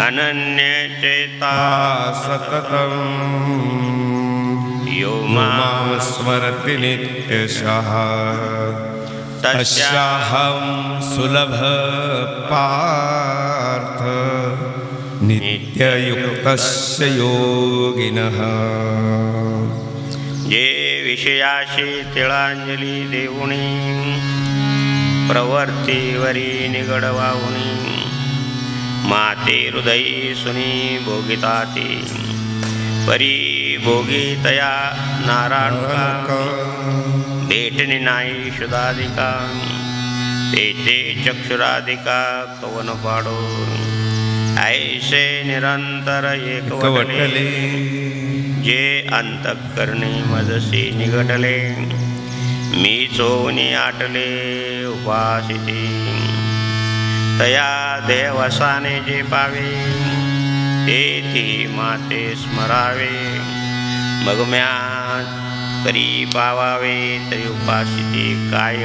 अनन्यचेता सततं यो मां स्मरति नित्यशः तस्याहं सुलभ पार्थ नित्ययुक्तस्य योगिनः. जे विषयाशी तिळांजली देऊनी प्रवर्तीवरी निगडवाहुनी माते हृदयी सुनी भोगिताती परी भोगितया नारायणका भेटणी नाही शुद्धाधिका तेथे चक्षुराधिका कवन पाडो ऐसे निरंतर एकवटले जे अंतःकरणी मजसी निगडले मी चोनी आटले उपासिती तया देवसाने जे पावे तेथी माते स्मरावे मग म्या करी पावावे तरी उपासिती काय.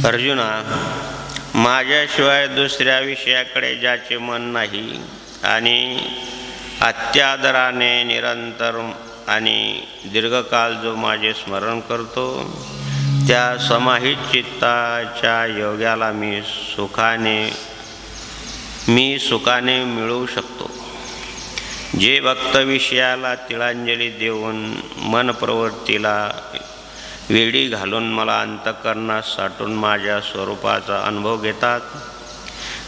अर्जुना, माझ्याशिवाय दुसऱ्या विषयाकडे ज्याचे मन नाही आणि अत्यादराने निरंतर आणि दीर्घकाल जो माझे स्मरण करतो त्या समाहित चित्ताच्या योग्याला मी सुखाने मिळवू शकतो. जे भक्त विषयाला तिळांजली देऊन मन प्रवृत्तीला वेडी घालून मला अंतःकरणात साठून माझ्या स्वरूपाचा अनुभव घेतात,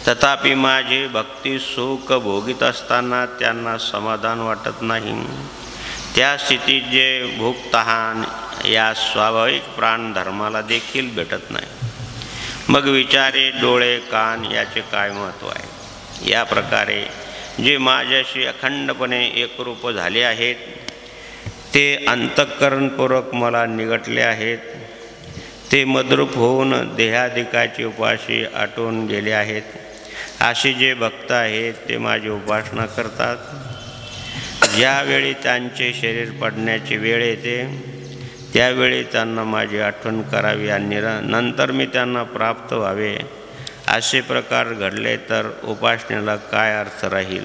तथापि माझे भक्ती सुख भोगीत असताना त्यांना समाधान वाटत नाही. त्या स्थितीत जे भूक तहान या स्वाभाविक प्राणधर्माला देखील भेटत नाही. मग विचारे डोळे कान याचे काय महत्त्व आहे. या प्रकारे जे माझ्याशी अखंडपणे एकरूप झाले आहेत ते अंतःकरणपूर्वक मला निगटले आहेत. ते मद्रूप होऊन देहाधिकाची उपाशी आटून गेले आहेत. असे जे भक्त आहेत ते माझी उपासना करतात. ज्यावेळी त्यांचे शरीर पडण्याची वेळ येते त्यावेळी त्यांना माझी आठवण करावी आणि नंतर मी त्यांना प्राप्त व्हावे. असे प्रकार घडले तर उपासनेला काय अर्थ राहील.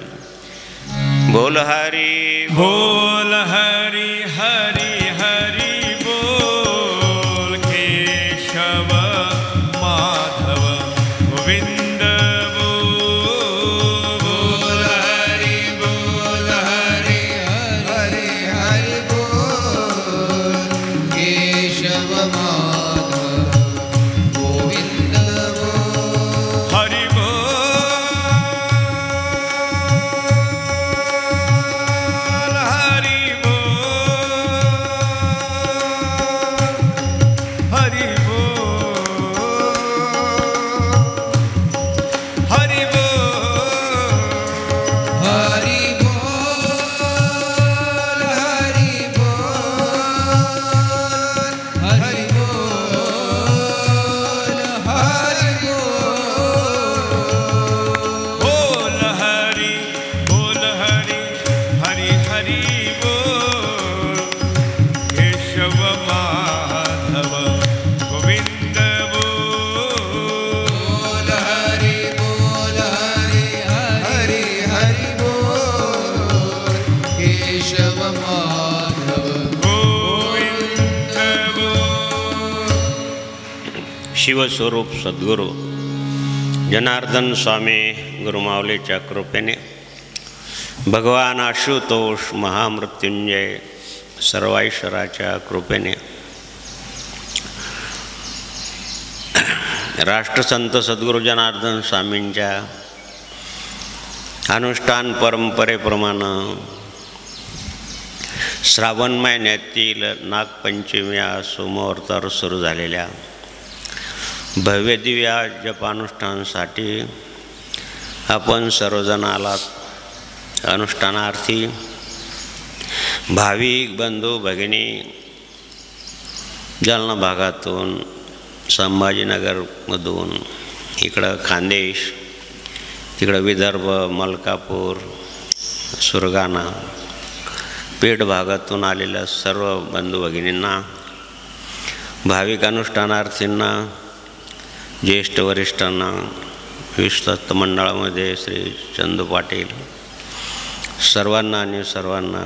बोल हरी बोल हरी हरी हरी बोल केशव माधव गोविंद बोल हरी हरी हरी हरी बोल केशव माधव गोविंद हरि शिवस्वरूप सद्गुरू जनार्दन स्वामी गुरुमाऊलीच्या कृपेने भगवान आशुतोष महामृत्युंजय सर्वाईश्वराच्या कृपेने राष्ट्रसंत सद्गुरू जनार्दन स्वामींच्या अनुष्ठान परंपरेप्रमाणे श्रावण महिन्यातील नागपंचमी सोमवारावर सुरू झालेल्या भव्य दिव्य जपानुष्ठानासाठी आपण सर्वजण आलात. अनुष्ठानार्थी भाविक बंधू भगिनी जालना भागातून, संभाजीनगरमधून, इकडं खानदेश, तिकडं विदर्भ, मलकापूर, सुरगाणा, पेठ भागातून आलेल्या सर्व बंधू भगिनींना, भाविक अनुष्ठानार्थींना ज्येष्ठ वरिष्ठांना, विश्वस्त मंडळामध्ये श्री चंदू पाटील सर्वांना आणि सर्वांना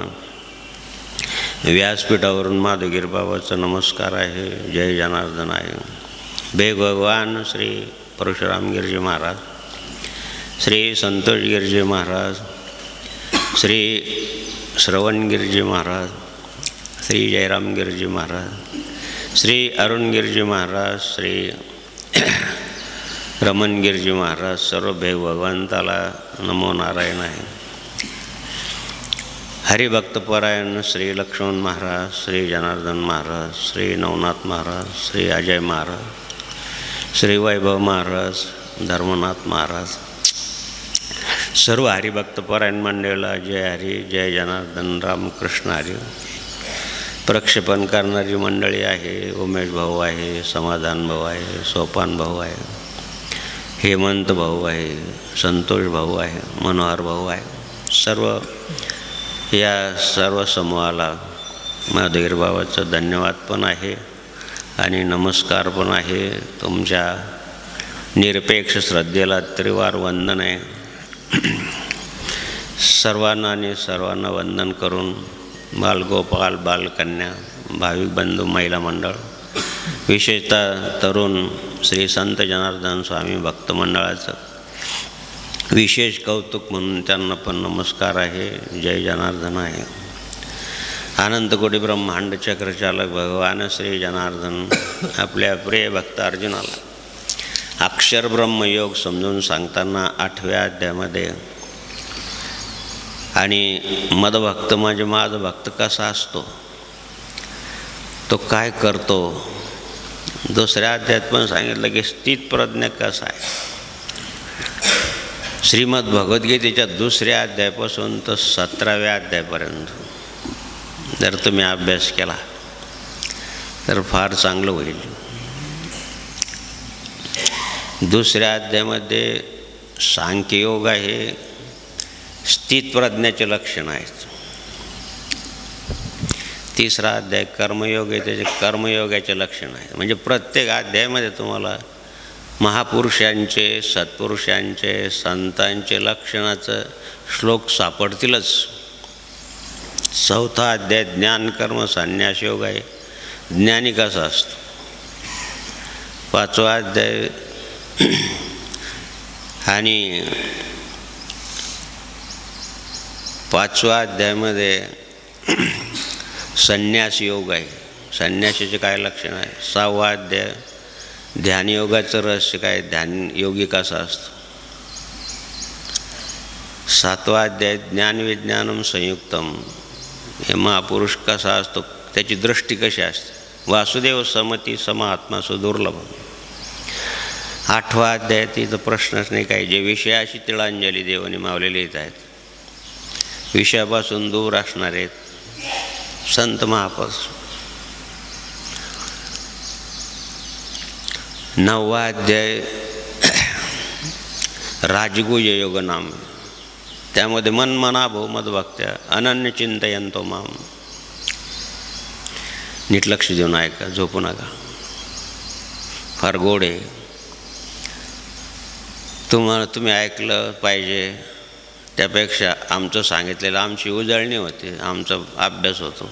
व्यासपीठावरून माधवगिरी बाबाचा नमस्कार आहे. जय जनार्दन आहे. भगवान श्री परशुराम गिरजी महाराज, श्री संतोष गिरजी महाराज, श्री श्रवण गिरजी महाराज, श्री जयराम गिरजी महाराज, श्री अरुण गिरजी महाराज, श्री रमण गिरजी महाराज, सर्व भगवंताला नमो नारायण आहे. हरिभक्तपरायण श्री लक्ष्मण महाराज, श्री जनार्दन महाराज, श्री नवनाथ महाराज, श्री अजय महाराज, श्री वैभव महाराज, धर्मनाथ महाराज, सर्व हरिभक्तपरायण मंडळीला जय हरी, जय जनार्दन, रामकृष्ण हरी. प्रक्षेपण करणारी मंडळी आहे. उमेश भाऊ आहे, समाधान भाऊ आहे, सोपान भाऊ आहे, हेमंत भाऊ आहे, संतोष भाऊ आहे, मनोहर भाऊ आहे. या सर्व समूहाला माधवगिरी बाबाचं धन्यवाद पण आहे आणि नमस्कार पण आहे. तुमच्या निरपेक्ष श्रद्धेला त्रिवार वंदन आहे. सर्वांना वंदन करून बालगोपाल, बालकन्या, भाविक बंधू, महिला मंडळ, विशेषतः तरुण श्री संत जनार्दन स्वामी भक्त मंडळाचं विशेष कौतुक म्हणून त्यांना पण नमस्कार आहे. जय जनार्दन आहे. अनंतकोटी ब्रह्मांड चक्रचालक भगवान श्री जनार्दन आपल्या प्रिय भक्त अर्जुनाला अक्षर ब्रह्मयोग समजून सांगताना 8व्या अध्यायामध्ये, आणि मदभक्त म्हणजे माझा भक्त कसा असतो, तो काय करतो, दुसऱ्या अध्यायात पण सांगितलं की स्थित प्रज्ञ कसा आहे. श्रीमद भगवद्गीतेच्या 2ऱ्या अध्यायापासून तर 17व्या अध्यायापर्यंत जर तुम्ही अभ्यास केला तर फार चांगलं होईल. 2ऱ्या अध्यायामध्ये सांख्ययोग आहे, स्थितप्रज्ञाचे लक्षण आहेत. 3रा अध्याय कर्मयोग आहे, त्याचे कर्मयोगाचे लक्षण आहेत. म्हणजे प्रत्येक अध्यायामध्ये तुम्हाला महापुरुषांचे, सत्पुरुषांचे, संतांचे लक्षणाचं श्लोक सापडतीलच. 4था अध्याय ज्ञान कर्म संन्यास योग आहे, ज्ञानी कसा असतो. 5वा अध्याय आणि 5व्या अध्यायामध्ये संन्यास योग आहे, संन्यासाचे काय लक्षण आहे. 6वा अध्याय ध्यानयोगाचं रहस्य काय, ध्यान योगी कसा असतो. 7वा अध्याय ज्ञानविज्ञानम संयुक्तम, हे महापुरुष कसा असतो, त्याची दृष्टी कशी असते. वासुदेव समती समात्मा सुदुर्लभ. 8वा अध्याय तिथं प्रश्नच नाही काय, जे विषयाशी तिळांजली देवाने मावलेले येत आहेत, विषयापासून दूर असणारे संत महापुरुष. 9वा अध्याय राजगुज योग नाम, त्यामध्ये मन मना भो मदभक्त्या अनन्य चिंतयंतो माम. नीट लक्ष देऊन ऐका, झोपू नका, फार गोड आहे. तुम्ही ऐकलं पाहिजे. त्यापेक्षा आमचं सांगितलेलं आमची उजळणी होते, आमचा अभ्यास होतो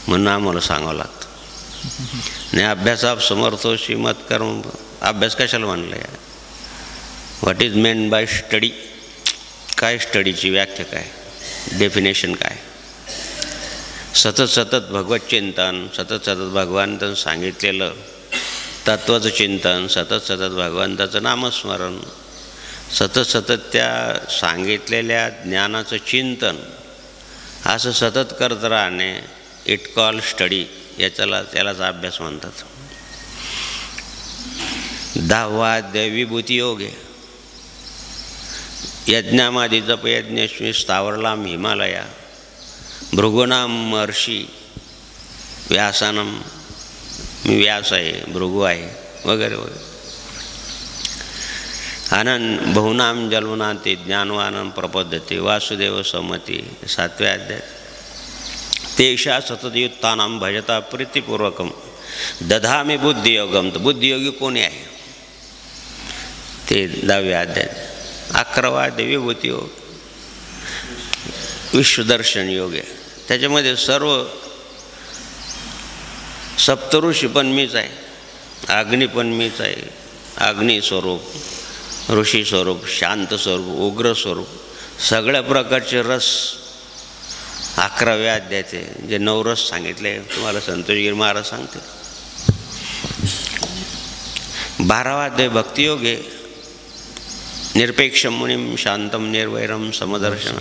म्हणून आम्हाला सांगावं लागतं. नाही अभ्यासाप समर्थो श्रीमत कर्म, अभ्यास कशाला म्हणलं आहे. What is main bye study, काय स्टडीची व्याख्या काय, डेफिनेशन काय. सतत भगवत चिंतन, सतत भगवंतानं सांगितलेलं तत्त्वाचं चिंतन, सतत भगवंताचं नामस्मरण, सतत त्या सांगितलेल्या ज्ञानाचं चिंतन, असं सतत करत राहणे, इट कॉल स्टडी. त्यालाच अभ्यास म्हणतात. 10वा अध्याय विभूती योग आहे. यज्ञामादी जप यज्ञेश्वी स्थावरलाम हिमालया भृगुनाम महर्षी व्यासानम, मी व्यास आहे, भृगु आहे, वगैरे वगैरे. आनंद बहुनाम जन्मनाते ज्ञानवानम प्रपद्धते वासुदेव समती. 7व्या अध्याय तेषा सततयुक्तानां भजता प्रीतिपूर्वकम दधामी बुद्धियोगम. तर बुद्धियोगी कोणी आहे, ते 10व्या अध्याय. 11वा अध्याय विभूती योग, विश्वदर्शन योग आहे. त्याच्यामध्ये सर्व सप्तऋषी पण मीच आहे, अग्नी पण मीच आहे. अग्नी स्वरूप, ऋषी स्वरूप, शांत स्वरूप, उग्र स्वरूप, सगळ्या प्रकारचे रस 11व्या अध्यायाचे जे 9 रस सांगितले तुम्हाला संतोषगिरी महाराज सांगते. 12वा अध्याय भक्तियोग आहे. निरपेक्षम मुनिम शांतम निर्वैरम समदर्शन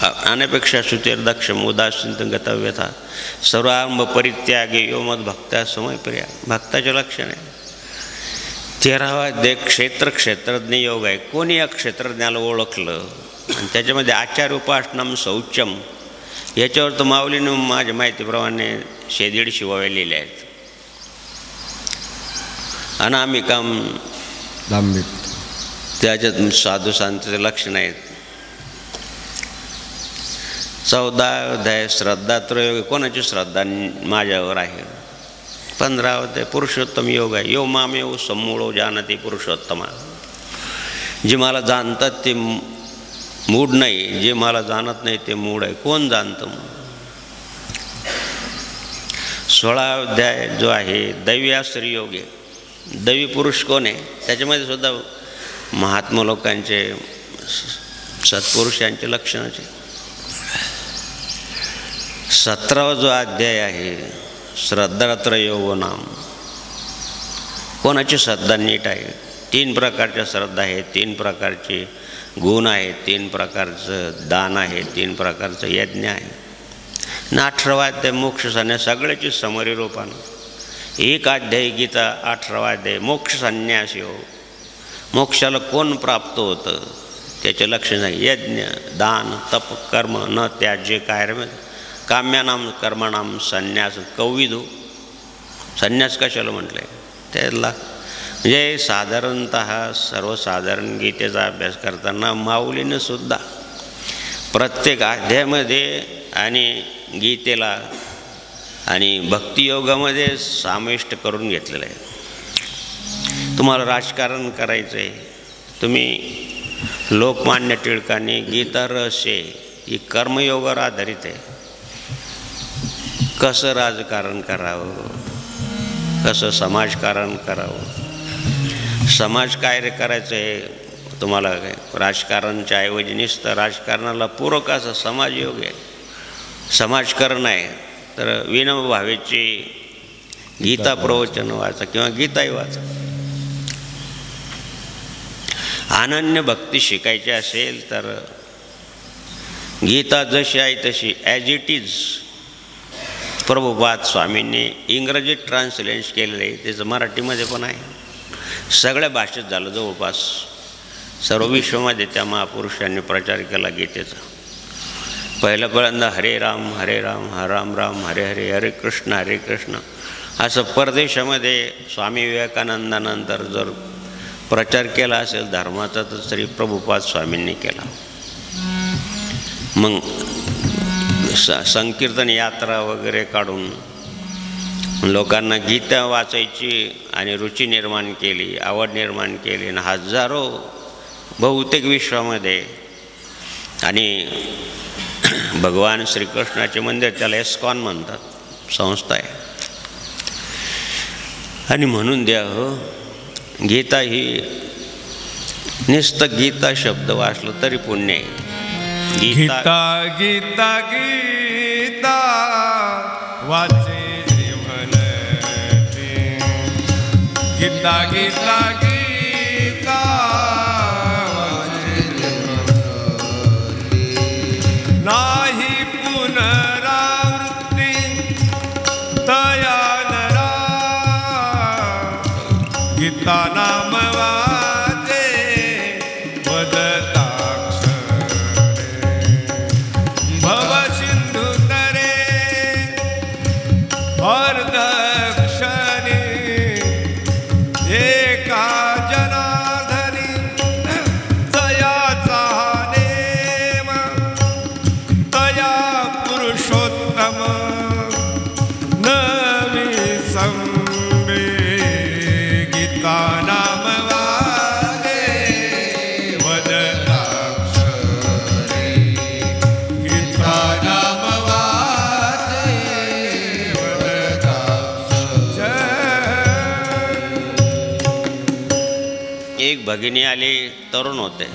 अनपेक्षा शुचिर्दक्षम उदासीन गतव्यथा सर्वांब परित्यागे यो मद भक्ता समय प्रिया. भक्ताचे लक्षण आहे. 13वा अध्याय क्षेत्रज्ञ योग आहे. कोणी या क्षेत्रज्ञाला ओळखलं आणि त्याच्यामध्ये आचार्य उपासनम शौचम याच्यावर तर माऊलीनं माझ्या माहितीप्रमाणे 150 शिवावे लिहिले आहेत. अनामिकाम दांभिक त्याच्यात साधू संतांचे लक्षण आहेत. 14वा अध्याय श्रद्धात्रय, कोणाची श्रद्धा माझ्यावर आहे. 15वा अध्याय पुरुषोत्तम योग आहे. यो मामेव समूळो जानते पुरुषोत्तमा. जे मला जाणतात ते मूढ नाही, जे मला जाणत नाही ते मूढ आहे. कोण जाणतं? 16वा अध्याय जो आहे दैव्याश्रय योग आहे. दैवी पुरुष कोण आहे? त्याच्यामध्ये सुद्धा महात्मा लोकांचे सत्पुरुषांचे लक्षणाचे. 17वा जो अध्याय आहे श्रद्धात्रय योग नाम. कोणाची श्रद्धा नीट आहे? 3 प्रकारच्या श्रद्धा आहे, 3 प्रकारचे गुण आहे, 3 प्रकारचं दान आहे, 3 प्रकारचं यज्ञ आहे. 18वा अध्याय मोक्ष संन्यास, सगळ्याची समरी रूपानं. 1 अध्याय गीता. 18वा अध्याय मोक्ष संन्यास योग. मोक्षाला कोण प्राप्त होतं त्याचे लक्षण आहे. यज्ञ, दान, तप, कर्म न त्याज्य कार्यम काम्यानाम कर्माणाम संन्यास कौविदो. संन्यास कशाला म्हटलं आहे त्याला? म्हणजे साधारणत सर्वसाधारण गीतेचा अभ्यास करताना माऊलीनं सुद्धा प्रत्येक अध्यायामध्ये आणि गीतेला आणि भक्तियोगामध्ये समाविष्ट करून घेतलेलं आहे. तुम्हाला राजकारण करायचं आहे, तुम्ही लोकमान्य टिळकांनी गीता रहस्य ही कर्मयोगावर आधारित आहे. कसं राजकारण करावं, कसं समाजकारण करावं, समाजकार्य करायचं आहे तुम्हाला. काय राजकारणाच्या ऐवजी नुसतं राजकारणाला पूरक असं समाजयोग आहे, समाजकरण आहे. तर विनम्र भावेची गीता प्रवचन वाचा किंवा गीताही वाचा. अनन्य भक्ती शिकायची असेल तर गीता जशी आहे तशी ॲज इट इज प्रभुपाद स्वामींनी इंग्रजीत ट्रान्सलेट केलेलं आहे. त्याचं मराठीमध्ये पण आहे. सगळ्या भाषेत झालं जवळपास. सर्व विश्वामध्ये त्या महापुरुषांनी प्रचार केला गीतेचा. पहिल्यांदा हरे राम हरे राम राम राम हरे हरे हरे कृष्ण असं परदेशामध्ये स्वामी विवेकानंदानंतर जर प्रचार केला असेल धर्माचा तर श्री प्रभुपाद स्वामींनी केला. मग संकीर्तन यात्रा वगैरे काढून लोकांना गीता वाचायची आणि रुची निर्माण केली, आवड निर्माण केली. आणि हजारो बहुतेक विश्वामध्ये आणि भगवान श्रीकृष्णाचे मंदिर, त्याला इस्कॉन म्हणतात, संस्था आहे. आणि म्हणून द्या हो, गीता ही नुसतं गीता शब्द वाचलं तरी पुण्य आहे. गीता गीता गीता वाचे म्हणते, गीता गीता गीता वाचे नाही पुनरावृत्ती दयानरा. गीता नाम वाचे वदताक्षरे भव सिंधु तरे अर्धक्षणे एका एक भगिनी आली, तरुण होते,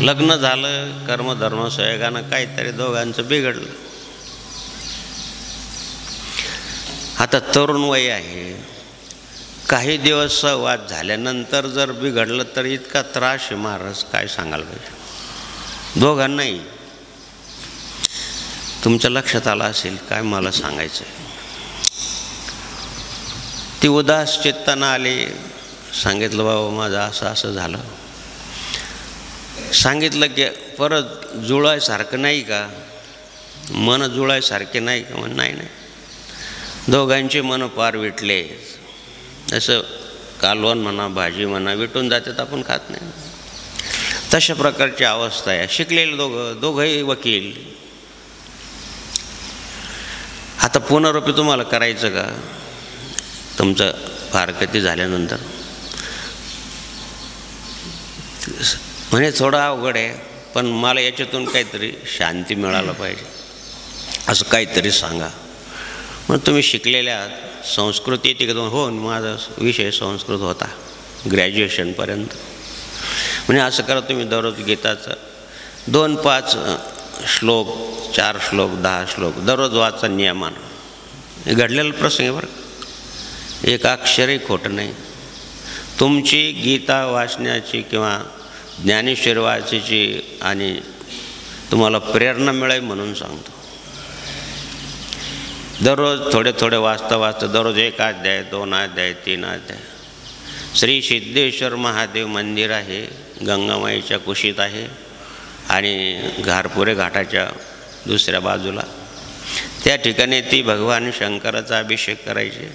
लग्न झालं, कर्मधर्म संयोगानं काहीतरी दोघांचं बिघडलं. आता तरुण वय आहे, काही दिवस संवाद झाल्यानंतर जर बिघडलं तर इतका त्रास आहे महाराज, काय सांगायला पाहिजे. दोघांनाही तुमच्या लक्षात आलं असेल काय मला सांगायचं आहे. ती उदास चित्तानं आली, सांगितलं बाबा माझं असं असं झालं. सांगितलं की परत जुळायसारखं नाही का, मन जुळायसारखे नाही का? म्हण नाही नाही, दोघांचे मन पार विटले. जसं कालवण म्हणा, भाजी म्हणा, विटून जातात, आपण खात नाही, तशा प्रकारची अवस्था आहे. शिकलेले दोघंही वकील. आता पुनरुपी तुम्हाला करायचं का तुमचं फारकती झाल्यानंतर? म्हणे थोडं अवघड आहे, पण मला याच्यातून काहीतरी शांती मिळायला पाहिजे, असं काहीतरी सांगा. मग तुम्ही शिकलेले आहात, संस्कृत येते का? हो, माझा विषय संस्कृत होता ग्रॅज्युएशनपर्यंत. म्हणजे असं करा, तुम्ही दररोज गीताचं 2-5 श्लोक, 4 श्लोक, 10 श्लोक दररोज वाचा नियमानं. घडलेला प्रसंग आहे बरं, एक अक्षरही खोटं नाही. तुमची गीता वाचण्याची किंवा ज्ञानेश्वरी वाचायची आणि तुम्हाला प्रेरणा मिळेल म्हणून सांगतो. दररोज थोडे थोडे वाचता वाचता दररोज 1 अध्याय, 2 अध्याय, 3 अध्याय. श्री सिद्धेश्वर महादेव मंदिर आहे, गंगामाईच्या कुशीत आहे आणि घारपुरे घाटाच्या दुसऱ्या बाजूला. त्या ठिकाणी ती भगवान शंकराचा अभिषेक करायचे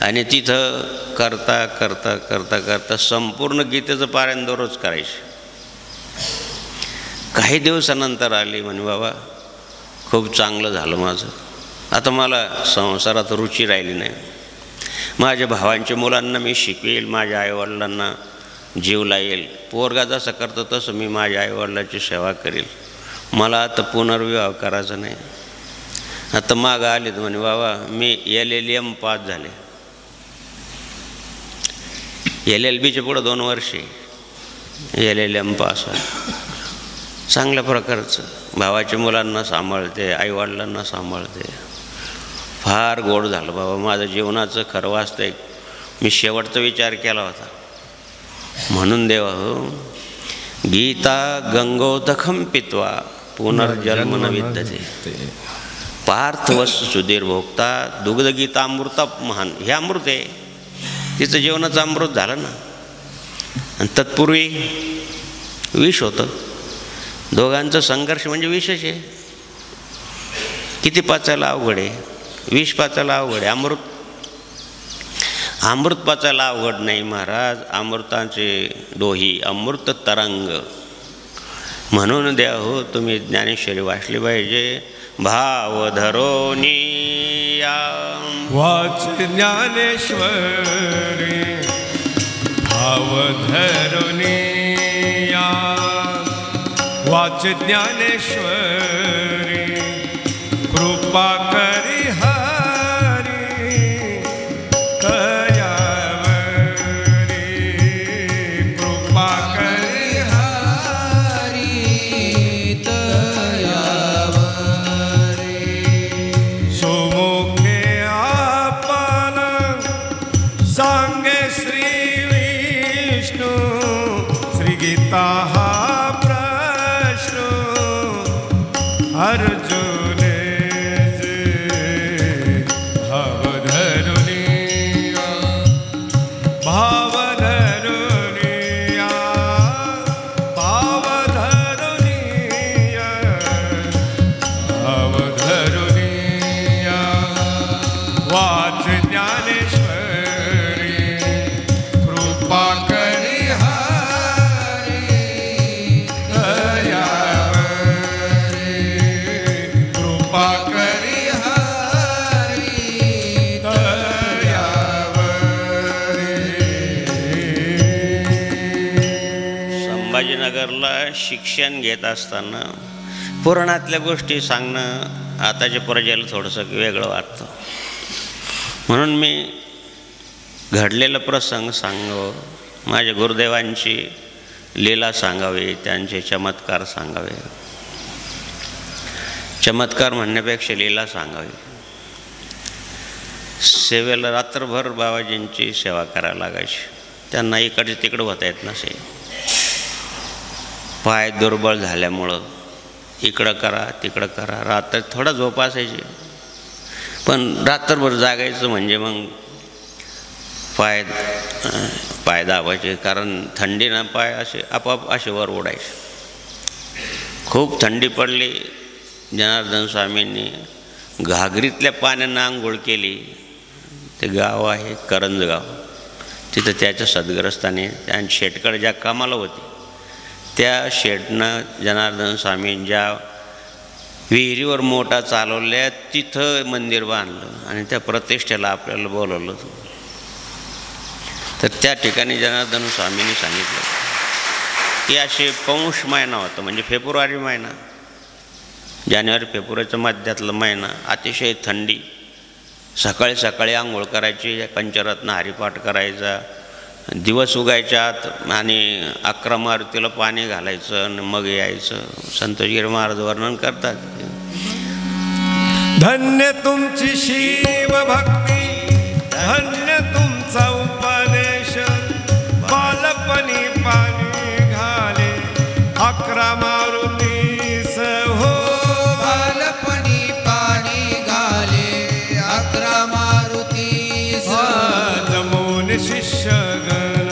आणि तिथं करता करता करता करता संपूर्ण गीतेचं पारायण दररोज करायचे. काही दिवसानंतर आली, म्हणे बाबा खूप चांगलं झालं माझं, आता मला संसारात रुची राहिली नाही. माझ्या भावांच्या मुलांना मी शिकवेल, माझ्या आईवडिलांना जीव लावेल, पोरगा जसं करतो तसं मी माझ्या आईवडिलांची सेवा करेल, मला आता पुनर्विवाह करायचा नाही. आता मागं आले तर म्हणे बाबा मी LLM पास झाले. LLBचे पुढं 2 वर्षे LLM पास आहे. चांगल्या प्रकारचं भावाच्या मुलांना सांभाळते, आईवडिलांना सांभाळते. फार गोड झालं बाबा, माझं जीवनाचं खरं वास्तविक मी शेवटचा विचार केला होता. म्हणून देवा हो, गीता गंगोदकं पित्वा पुनर्जन्म न विद्यते, पार्थवस्तु सुधीर भोक्ता दुग्धगीतामृता महान. हे अमृत आहे, तिचं जीवनाचं अमृत झालं ना. आणि तत्पूर्वी विष होतं. दोघांचा संघर्ष म्हणजे विषच आहे. किती पाचायला अवघड आहे, विष पाचायला अवघड आहे, अमृत पाचायला अवघड नाही महाराज. अमृताचे डोही अमृत तरंग. म्हणून द्या हो, तुम्ही ज्ञानेश्वरी वाचली पाहिजे. भाव धरोनी या वाच ज्ञानेश्वरी, भाव धरोनी या. वाच ज्ञानेश्वरी, कृपा करी हरी कयावरी. कृपा करी हरी कयावरी. सुमुखे आपण सांगे श्री विष्णू, श्री गीता हा प्रश्न अर्जुन भाव धरुनिया. भाव धरुनिया, भाव धरुनिया, भाव धरुनिया. वाच ज्ञानेश्वरी, कृपा करी हरी दयावरी. कृपा करी हरी दयावरी. संभाजीनगरला शिक्षण घेत असताना पुराणातल्या गोष्टी सांगणं आताच्या प्रजेला थोडंसं वेगळं वाटतं. म्हणून मी घडलेला प्रसंग सांगावं माझ्या गुरुदेवांची लीला सांगावी, त्यांचे चमत्कार सांगावे. चमत्कार म्हणण्यापेक्षा लीला सांगावी. सेवेला रात्रभर बाबाजींची सेवा करायला लागायची. त्यांना इकडे तिकडं होता येत नसे. पाय दुर्बळ झाल्यामुळं इकडं करा तिकडं करा. रात्र थोडा झोप असायची, पण रात्रभर जागायचं म्हणजे मग पाय दाबायचे, कारण थंडीनं पाय असे आपोआप असे वर ओढायचे. खूप थंडी पडली. जनार्दन स्वामींनी घागरीतल्या पाण्यानं आंघोळ केली. ते गाव आहे करंजगाव, तिथं त्याच्या सद्ग्रस्ताने त्या शेटकडे ज्या कामाला होती त्या शेटनं जनार्दन स्वामी ज्या विहिरीवर मोठा चालवल्या तिथं मंदिर बांधलं आणि त्या प्रतिष्ठेला आपल्याला बोलवलं. तर त्या ठिकाणी जनार्दन स्वामींनी सांगितलं की असे पौष महिना होता, म्हणजे फेब्रुवारी महिना, जानेवारी फेब्रुवारीच्या मध्यातला महिना, अतिशय थंडी. सकाळी सकाळी आंघोळ करायची, पंचरत्न हरिपाठ करायचा, दिवस उगायच्या आत आणि 11 मारुतीला पाणी घालायचं आणि मग यायचं. संतोषगिरी महाराज वर्णन करतात, धन्य तुमची शिवभक्ती, धन्य तुमचा उपदेश, बालपणी पाणी घाले 11 मारुतीस हो. बालपणी पाणी घाले 11 मारुतीस. नमोन शिष्यगण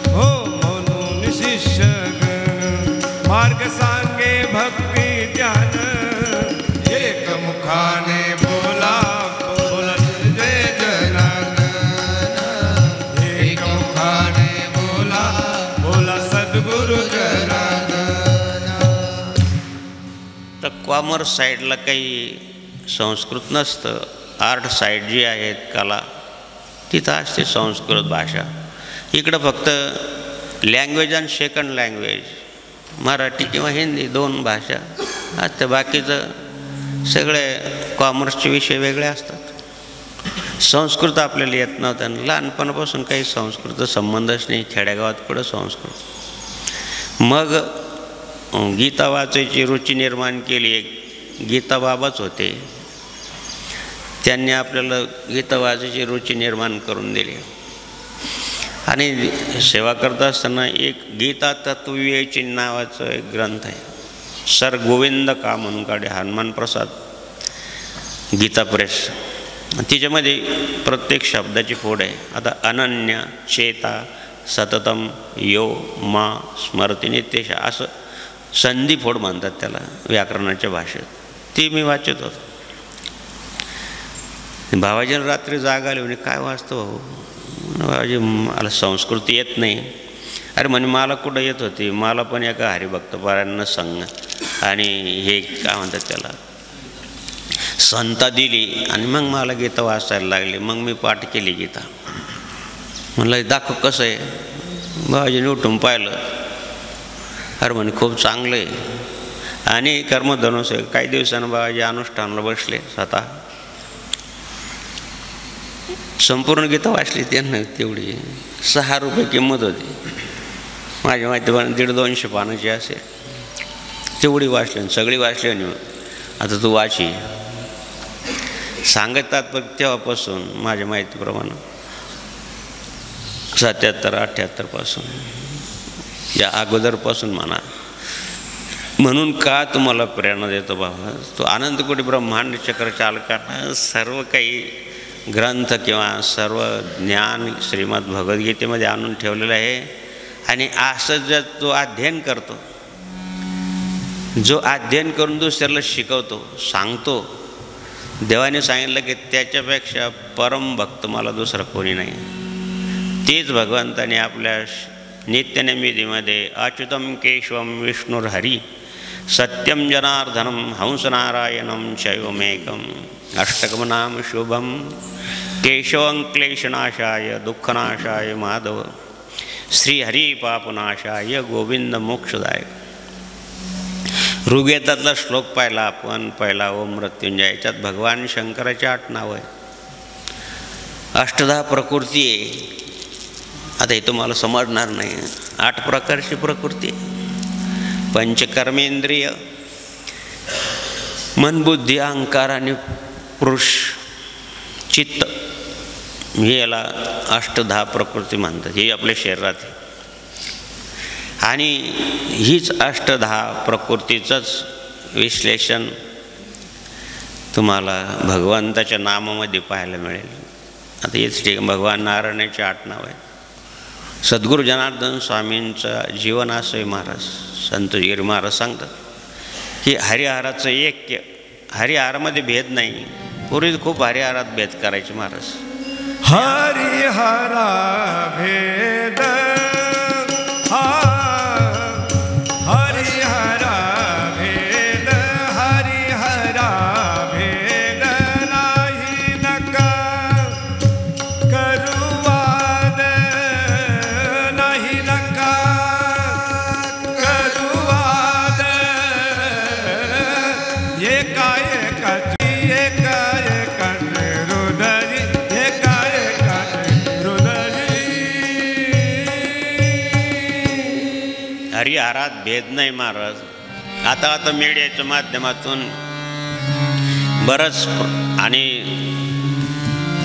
हो, म्हणून शिष्यगण मार्ग सांगे भक्ती ध्यान. एकमुखाने बोला बोला जय जनार्दन, एकमुखाने बोला बोला सद्गुरु जनार्दन. तर कॉमर्स साईडला काही संस्कृत नसतं. आर्ट साईड जी आहे कला, तिथं असते संस्कृत भाषा. इकडं फक्त लँग्वेज आणि सेकंड लँग्वेज मराठी किंवा हिंदी 2 भाषा असते. बाकीचं सगळे कॉमर्सचे विषय वेगळे असतात. संस्कृत आपल्याला येत नव्हतं आणि लहानपणापासून काही संस्कृत संबंधच नाही. खेड्यागावात पुढं संस्कृत. मग गीता वाचायची रुची निर्माण केली. एक गीता बाबाच होते, त्यांनी आपल्याला गीता वाचायची रुची निर्माण करून दिली. आणि सेवा करत असताना एक गीता तत्वविवेची नावाचं एक ग्रंथ आहे, सर गोविंद का म्हणून काढे, हनुमान प्रसाद गीता प्रेस. तिच्यामध्ये प्रत्येक शब्दाची फोड आहे. आता अनन्य चेता सततम यो मा स्मरती नित्यश असं संधी फोड म्हणतात त्याला व्याकरणाच्या भाषेत. ती मी वाचत होतो. भावाजीनं रात्री जाग आली, म्हणजे काय वाचतो भाऊ? भावाजी मला संस्कृती येत नाही. अरे म्हणे मला कुठं येत होती, मला पण एका हरिभक्तपारायणानं संग आणि हे काय म्हणतात त्याला संता दिली आणि मग मला गीता वाचायला लागली. मग मी पाठ केली गीता. म्हणलं दाखव कसं आहे. बाबाजीने उठून पाहिलं, अरे म्हणे खूप चांगलं आहे. आणि कर्मधनुष आहे. काही दिवसानं बाबाजी अनुष्ठानाला बसले स्वतः. संपूर्ण गीता वाचली त्यांना. तेवढी 6 रुपये किंमत होती. माझ्या माहितीप्रमाणे 150-200 पानाची असेल. तेवढी वाचली, सगळी वाचली. आणि आता तू वाची सांगतात. पण तेव्हापासून माझ्या माहितीप्रमाणे 77-78 पासून, या अगोदरपासून म्हणा. म्हणून का तुम्हाला प्रेरणा देतो बाबा, तो अनंतकोटी ब्रह्मांड चक्र चालकांना सर्व काही ग्रंथ किंवा सर्व ज्ञान श्रीमद भगवद्गीतेमध्ये आणून ठेवलेलं आहे. आणि असं जर तो अध्ययन करतो, जो अध्ययन करून दुसऱ्याला शिकवतो, सांगतो, देवाने सांगितलं की त्याच्यापेक्षा परम भक्त मला दुसरा कोणी नाही. तेच भगवंताने आपल्या नित्यनैमित्तीमध्ये अच्युतम केशवम विष्णुर्हरी सत्यम जनार्दनम हंसनारायणम शैवमेकम अष्टकम नाम शुभम केशवं क्लेशनाशाय दुःखनाशाय माधव श्रीहरी पापनाशाय गोविंद मोक्षदायक. ऋग्वेदातला श्लोक पाहिला आपण, पहिला ओम मृत्युंजय. याच्यात भगवान शंकराची 8 नावं आहे. 8 प्रकृती आहे. आता हे तुम्हाला समजणार नाही. 8 प्रकारची प्रकृती, पंचकर्मेंद्रिय, मन, बुद्धी, अहंकार आणि पुरुष चित्त, हे याला 8-10 प्रकृती म्हणतात. ही आपल्या शरीरात आहे. आणि हीच 8-10 प्रकृतीचंच विश्लेषण तुम्हाला भगवंताच्या नामामध्ये पाहायला मिळेल. आता हेच ठीक, भगवान नारायणाचे 8 नाव आहेत. सद्गुरू जनार्दन स्वामींचं जीवन असं आहे. महाराज संत गिरी महाराज सांगतात की हरिहराचं ऐक्य, हरिहरामध्ये भेद नाही. पूर्वी खूप हरिहरात भेद करायचे महाराज. हरिहरा भेद, हरिहरा भेद, हरिहरा भेद नाही नका करुवाद, नाही नका करुवाद. एकाएकाची एकाएकाने हृदयी, एकाएकाने हृदयी. हरिहरात भेद नाही महाराज. आता मीडियाच्या माध्यमातून बरंच आणि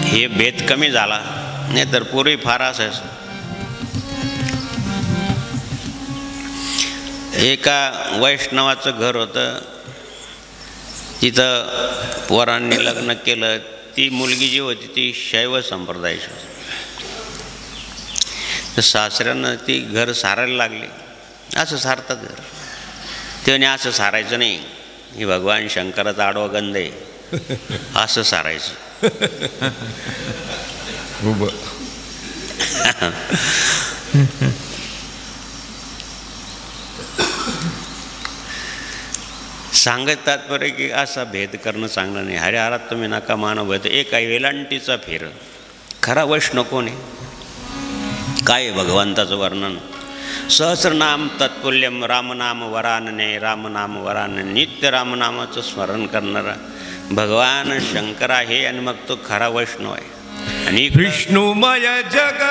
हे भेद कमी झाला, नाही तर पूर्वी फार असायचं. एका वैष्णवाचं घर होतं, तिथं पोरांनी लग्न केलं. ती मुलगी जी होती ती शैव संप्रदायाची होती. तर सासऱ्यानं ती घर सारायला लागली. असं सारतात घर. त्याने असं सारायचं नाही, ही भगवान शंकराचा आडवा गंध आहे, असं सारायचं. सांगत तात्पर्य की असा भेद करणं चांगलं नाही. हरिहरात तुम्ही नका मानव भेद. एक आहे वेलांटीचा फेर. खरा वैष्णव कोण आहे? काय आहे भगवंताचं वर्णन? सहस्रनाम तत्पुल्यम रामनाम वरानने, रामनाम वरानने. नित्य रामनामाचं स्मरण करणारा भगवान शंकर आहे आणि मग तो खरा वैष्णव आहे. आणि विष्णुमय जग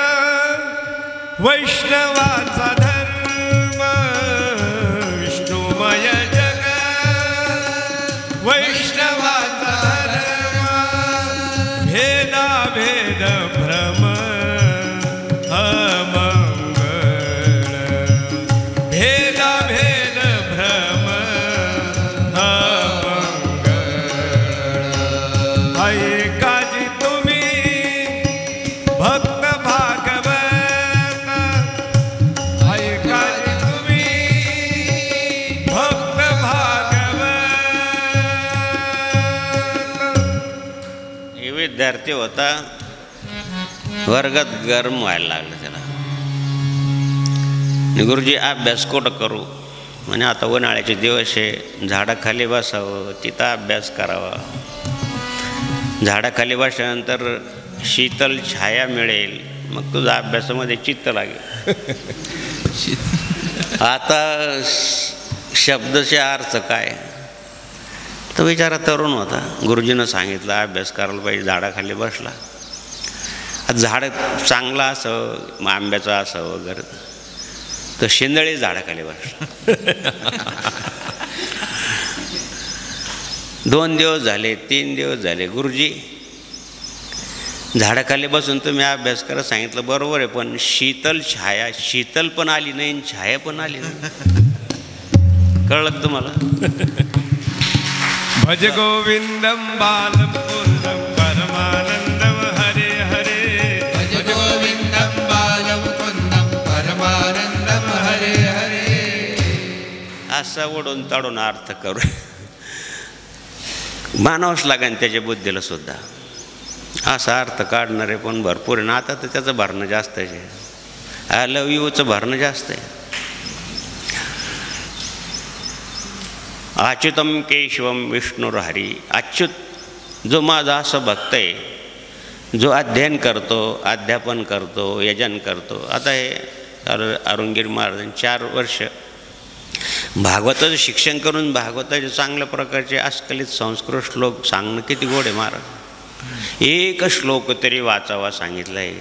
वैष्णवाचा धर्म, विष्णुमय जग वैष्णवाचा धर्म. भेदा भेद भ्रम अमंगळ, भेदा भेद भ्रम अमंगळ. ऐकाजी तुम्ही भक्त भागवत, ऐकाजी तुम्ही भक्त भागवत. हे विद्यार्थी होता, वर्गात गरम व्हायला लागलं त्याला. गुरुजी अभ्यास कुठं करू? म्हणजे आता उन्हाळ्याचे दिवस आहे, झाडाखाली बसावं, तिथं अभ्यास करावा. झाडाखाली बसल्यानंतर शीतल छाया मिळेल, मग तुझा अभ्यासामध्ये चित्त लागेल. आता शब्दचे अर्थ काय? तो बिचारा तरुण होता, गुरुजीनं सांगितलं अभ्यास करायला पाहिजे, झाडाखाली बसला. झाड चांगलं असावं, आंब्याचं असावं वगैरे, तर शेंदळी झाडाखाली बसला. 2 दिवस झाले, 3 दिवस झाले. गुरुजी झाडाखाली बसून तुम्ही अभ्यास करा सांगितलं, बरोबर आहे, पण शीतल छाया, शीतल पण आली नाही आणि छाया पण आली नाही. कळलं तुम्हाला? भज गोविंदम बालमुकुंदम परमानंदम हरे हरे. भज गोविंदम बालमुकुंदम परमानंदम हरे हरे. असा ओढून ताडून अर्थ करू मानावंच लागेल त्याच्या बुद्धीला सुद्धा. असा अर्थ काढणारे पण भरपूर आहे ना. आता तर त्याचं भरणं जास्त आहे, आय लव यूचं भरणं जास्त आहे. अच्युतम केशवम विष्णुर्हरी. अच्युत जो माझा असं भक्त आहे, जो अध्ययन करतो, अध्यापन करतो, यजन करतो. आता हे अरुणगिरी महाराजांनी 4 वर्ष भागवताचं शिक्षण करून भागवताचे चांगल्या प्रकारचे अस्खलित संस्कृत श्लोक सांगणं किती गोड आहे महाराज. एक श्लोक तरी वाचावा सांगितलं आहे.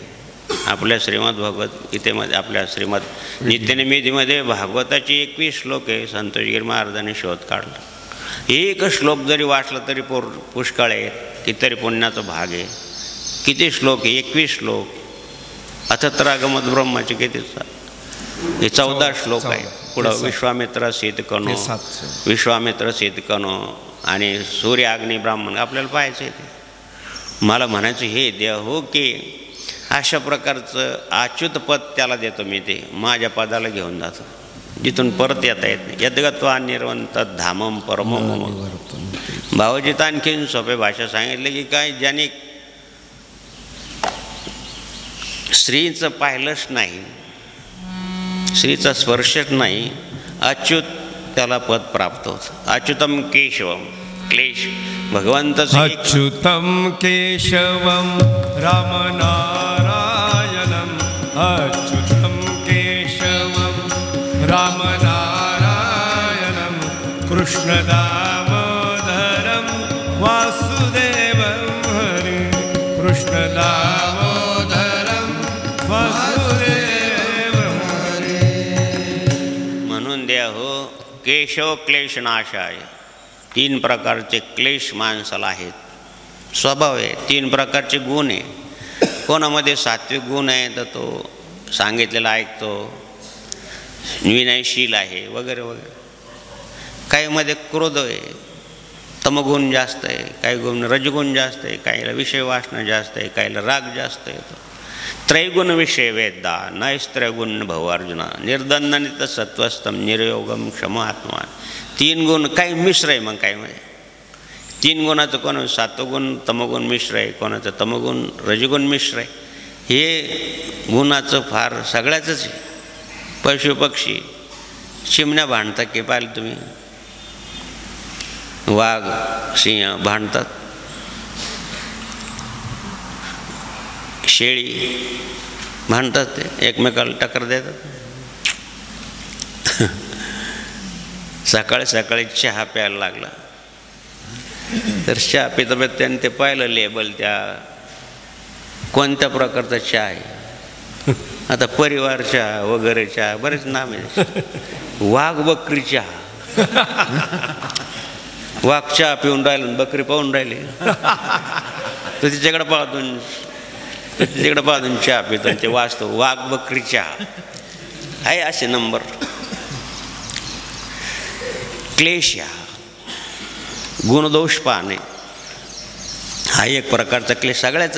आपल्या श्रीमद भगवद्गीतेमध्ये, आपल्या श्रीमद नित्यनिमितीमध्ये भागवताची 21 श्लोक आहे. संतोषगिरी महाराजांनी शोध काढला. एक श्लोक जरी वाचला तरी पुष्कळ आहे, कितीतरी पुण्याचा भाग आहे. किती श्लोक आहे? 21 श्लोक. अथत्रागमत ब्रह्माचे किती? हे 14 श्लोक आहे. पुढं विश्वामित्र सीतकनो, विश्वामित्र सीतकनो आणि सूर्य अग्नी ब्राह्मण आपल्याला पाहायचं आहे. ते मला म्हणायचं हे देव हो की अशा प्रकारचं अच्युत पद त्याला देतो मी, ते माझ्या पदाला घेऊन जातो, जिथून परत येता येत नाही. यद्गत्वा निर्वंत धामम परमम. भावजीत आणखीन सोपे भाषा सांगितले की काय, ज्याने स्त्रीचं पाहिलंच नाही, स्त्रीचा स्पर्शच नाही, अच्युत त्याला पद प्राप्त होतं. अच्युतम केशवम, क्लेश भगवंतच. अच्युतम केशवम रामनारायणम, अच्युतम केशवम रामनारायणम, कृष्ण दामोदरम वासुदेवम हरे, कृष्ण दामोदरम वासुदेवम हरे. म्हणून द्या हो केशव क्लेशनाशाय. 3 प्रकारचे क्लेश माणसाला आहेत, स्वभाव आहे. 3 प्रकारचे गुण आहे. कोणामध्ये सात्विक गुण आहे तर तो सांगितलेला ऐकतो, विनयशील आहे वगैरे वगैरे. काहीमध्ये क्रोध आहे, तमगुण जास्त आहे, काही गुण रजगुण जास्त आहे, काहीला विषय वासना जास्त आहे, काहीला राग जास्त येतो. त्रैगुण विषय वेद्दा नैस्त्रैगुण भवार्जुना, निर्दंडनित सत्वस्तम निर्योगम क्षमात्मा. 3 गुण काही मिश्र आहे. मग काय म्हणजे 3 गुणाचं कोण सात्वगुण तमगुण मिश्र आहे, कोणाचं तमगुण रजगुण मिश्र आहे. हे गुणाचं फार सगळ्याचंच आहे. पशुपक्षी चिमण्या भांडतात की पाहिलं तुम्ही? वाघ सिंह भांडतात, शेळी भांडतात, ते एकमेकाला टक्कर देतात. सकाळी सकाळी चहा प्यायला लागला तर चहा पिता पिता त्याने ते पाहिलं लेबल, त्या कोणत्या प्रकारचा चहा आहे. आता परिवार चहा वगैरे चहा बरेच नाम आहे. वाघ बकरी चहा, वाघ चहा पिऊन राहिलं, बकरी पाहून राहिली, तर तिच्याकडे पाहून चहा पितो. ते वाचतो वाघ बकरी चहा आहे असे नंबर. क्लेश या गुणदोष पाहणे हा एक प्रकारचा क्लेश. सगळ्याच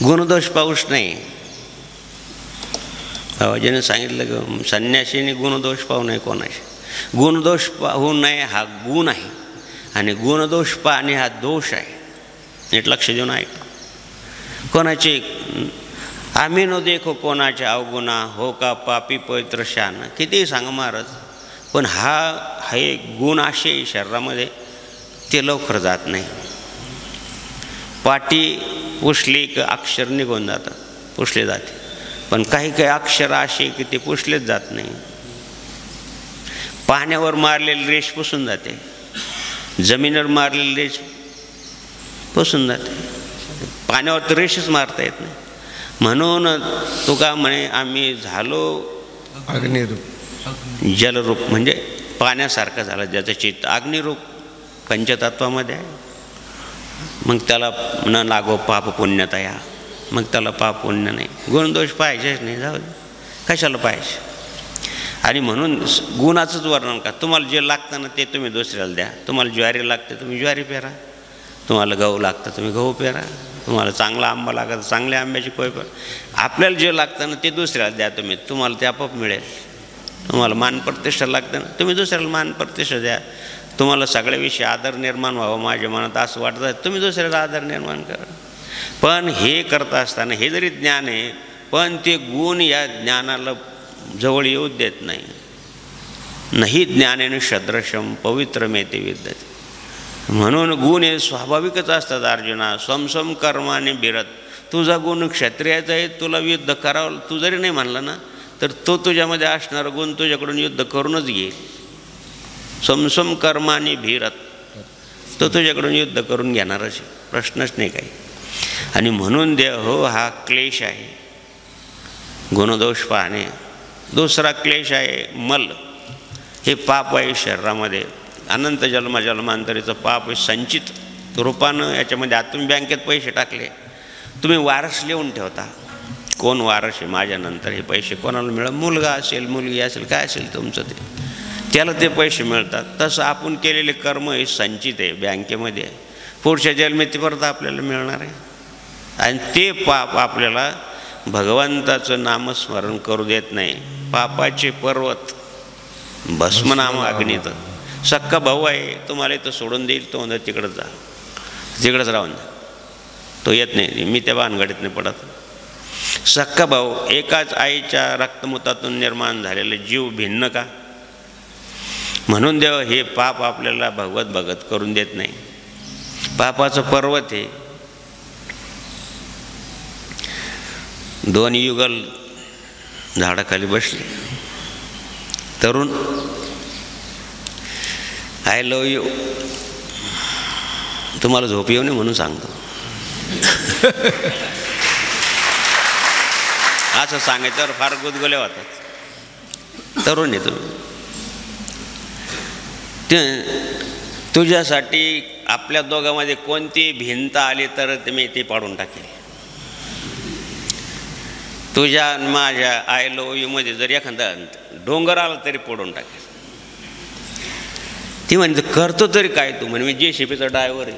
गुणदोष पाहूच नाही. बाबाजीने सांगितलं की संन्यासीने गुणदोष पाहू नये कोणाशी. गुणदोष पाहू नये हा गुण आहे आणि गुणदोष पाहणे हा दोष आहे. नीट लक्ष देऊन ऐक. कोणाचे आम्ही नो देखो कोणाचे अवगुणा, हो का पापी पवित्र शान. कितीही सांगा महाराज, पण हा एक गुण असे शरीरामध्ये ते लवकर जात नाही. पाटी पुसली की अक्षर निघून जातात, पुसले जाते. पण काही काही अक्षर असे की ते पुसलेच जात नाही. पाण्यावर मारलेली रेष पुसून जाते, जमिनीवर मारलेली रेष पुसून जाते. पाण्यावर तर रेषच मारता येत नाही. म्हणून तुका म्हणे आम्ही झालो अग्निरूप, जलरूप म्हणजे पाण्यासारखं झालं ज्याचं चित्त. अग्निरूप पंचतत्वामध्ये आहे. मग त्याला न लागो पाप पुण्यतया, मग त्याला पाप पुण्य नाही. गुणदोष पाहिजेच नाही, जाऊ दे, कशाला पाहिजे. आणि म्हणून गुणाचंच वर्णन का. तुम्हाला जे लागतं ना ते तुम्ही दुसऱ्याला द्या. तुम्हाला ज्वारी लागते तुम्ही ज्वारी पेरा, तुम्हाला गहू लागतं तुम्ही गहू पेरा, तुम्हाला चांगला आंबा लागत चांगल्या आंब्याची कोय पेरा. आपल्याला जे लागतं ना ते दुसऱ्याला द्या तुम्ही, तुम्हाला ते आपोआप मिळेल. तुम्हाला मानप्रतिष्ठा लागतं ना तुम्ही दुसऱ्याला मानप्रतिष्ठा द्या. तुम्हाला सगळ्याविषयी आदर निर्माण व्हावं माझ्या मनात असं वाटतं, तुम्ही दुसऱ्याला आदर निर्माण करा. पण हे करत असताना हे जरी ज्ञान आहे पण ते गुण या ज्ञानाला जवळ येऊ देत नाही. नाही ज्ञानेन सदृशम पवित्र मेते विद्यते. म्हणून गुण हे स्वाभाविकच असतात अर्जुना. स्वमस्वम कर्माने बिरत. तुझा गुण क्षत्रियाचा आहे, तुला युद्ध करावं तू जरी नाही म्हणला ना तर तो तुझ्यामध्ये असणारा गुण तुझ्याकडून युद्ध करूनच घेईल. समसम कर्माने भीरत, तो तुझ्याकडून युद्ध करून घेणारच, प्रश्नच नाही काही. आणि म्हणून देह हा क्लेश आहे, गुणदोष पाहणे. दुसरा क्लेश आहे मल, हे पाप आहे शरीरामध्ये, अनंत जन्मांतरीचं पाप आहे, संचित रूपानं याच्यामध्ये. आता तुम्ही बँकेत पैसे टाकले, तुम्ही वारस लिहून ठेवता, कोण वारस आहे माझ्यानंतर, हे पैसे कोणाला मिळेल, मुलगा असेल मुलगी असेल काय असेल तुमचं ते, त्याला ते पैसे मिळतात. तसं आपण केलेले कर्म हे संचित आहे बँकेमध्ये, पुढच्या जन्मेत ते परत आपल्याला मिळणार आहे. आणि ते पाप आपल्याला भगवंताचं नामस्मरण करू देत नाही. पापाचे पर्वत भस्म नाम अग्नीत. सक्का भाऊ आहे, तुम्हाला इथं सोडून देईल, तो म्हणतो तिकडंच जा, तिकडंच राहून जा, तो येत नाही, मी त्या भानगडीत नाही पडत. सक्का भाऊ, एकाच आईच्या रक्तमुतातून निर्माण झालेले जीव भिन्न का? म्हणून देव हे पाप आपल्याला भगवत भगत करून देत नाही. पापाचं पर्वत हे. दोन युगल झाडाखाली बसले, तरुण, आय लव्ह यू, तुम्हाला झोप येऊ नये म्हणून सांगतो. असं सांगायच्यावर फार गुदगुल्या होतात. तरुण आहे तुम्ही, तुझ्यासाठी आपल्या दोघांमध्ये कोणती भिंत आली तर मी ती पाडून टाकेल. तुझ्या माझ्या आय लव्ह यू मध्ये जर एखादा डोंगर आला तरी पडून टाकेल. ती म्हणजे करतो तरी काय तू? म्हणे मी JCBचा ड्रायव्हर आहे.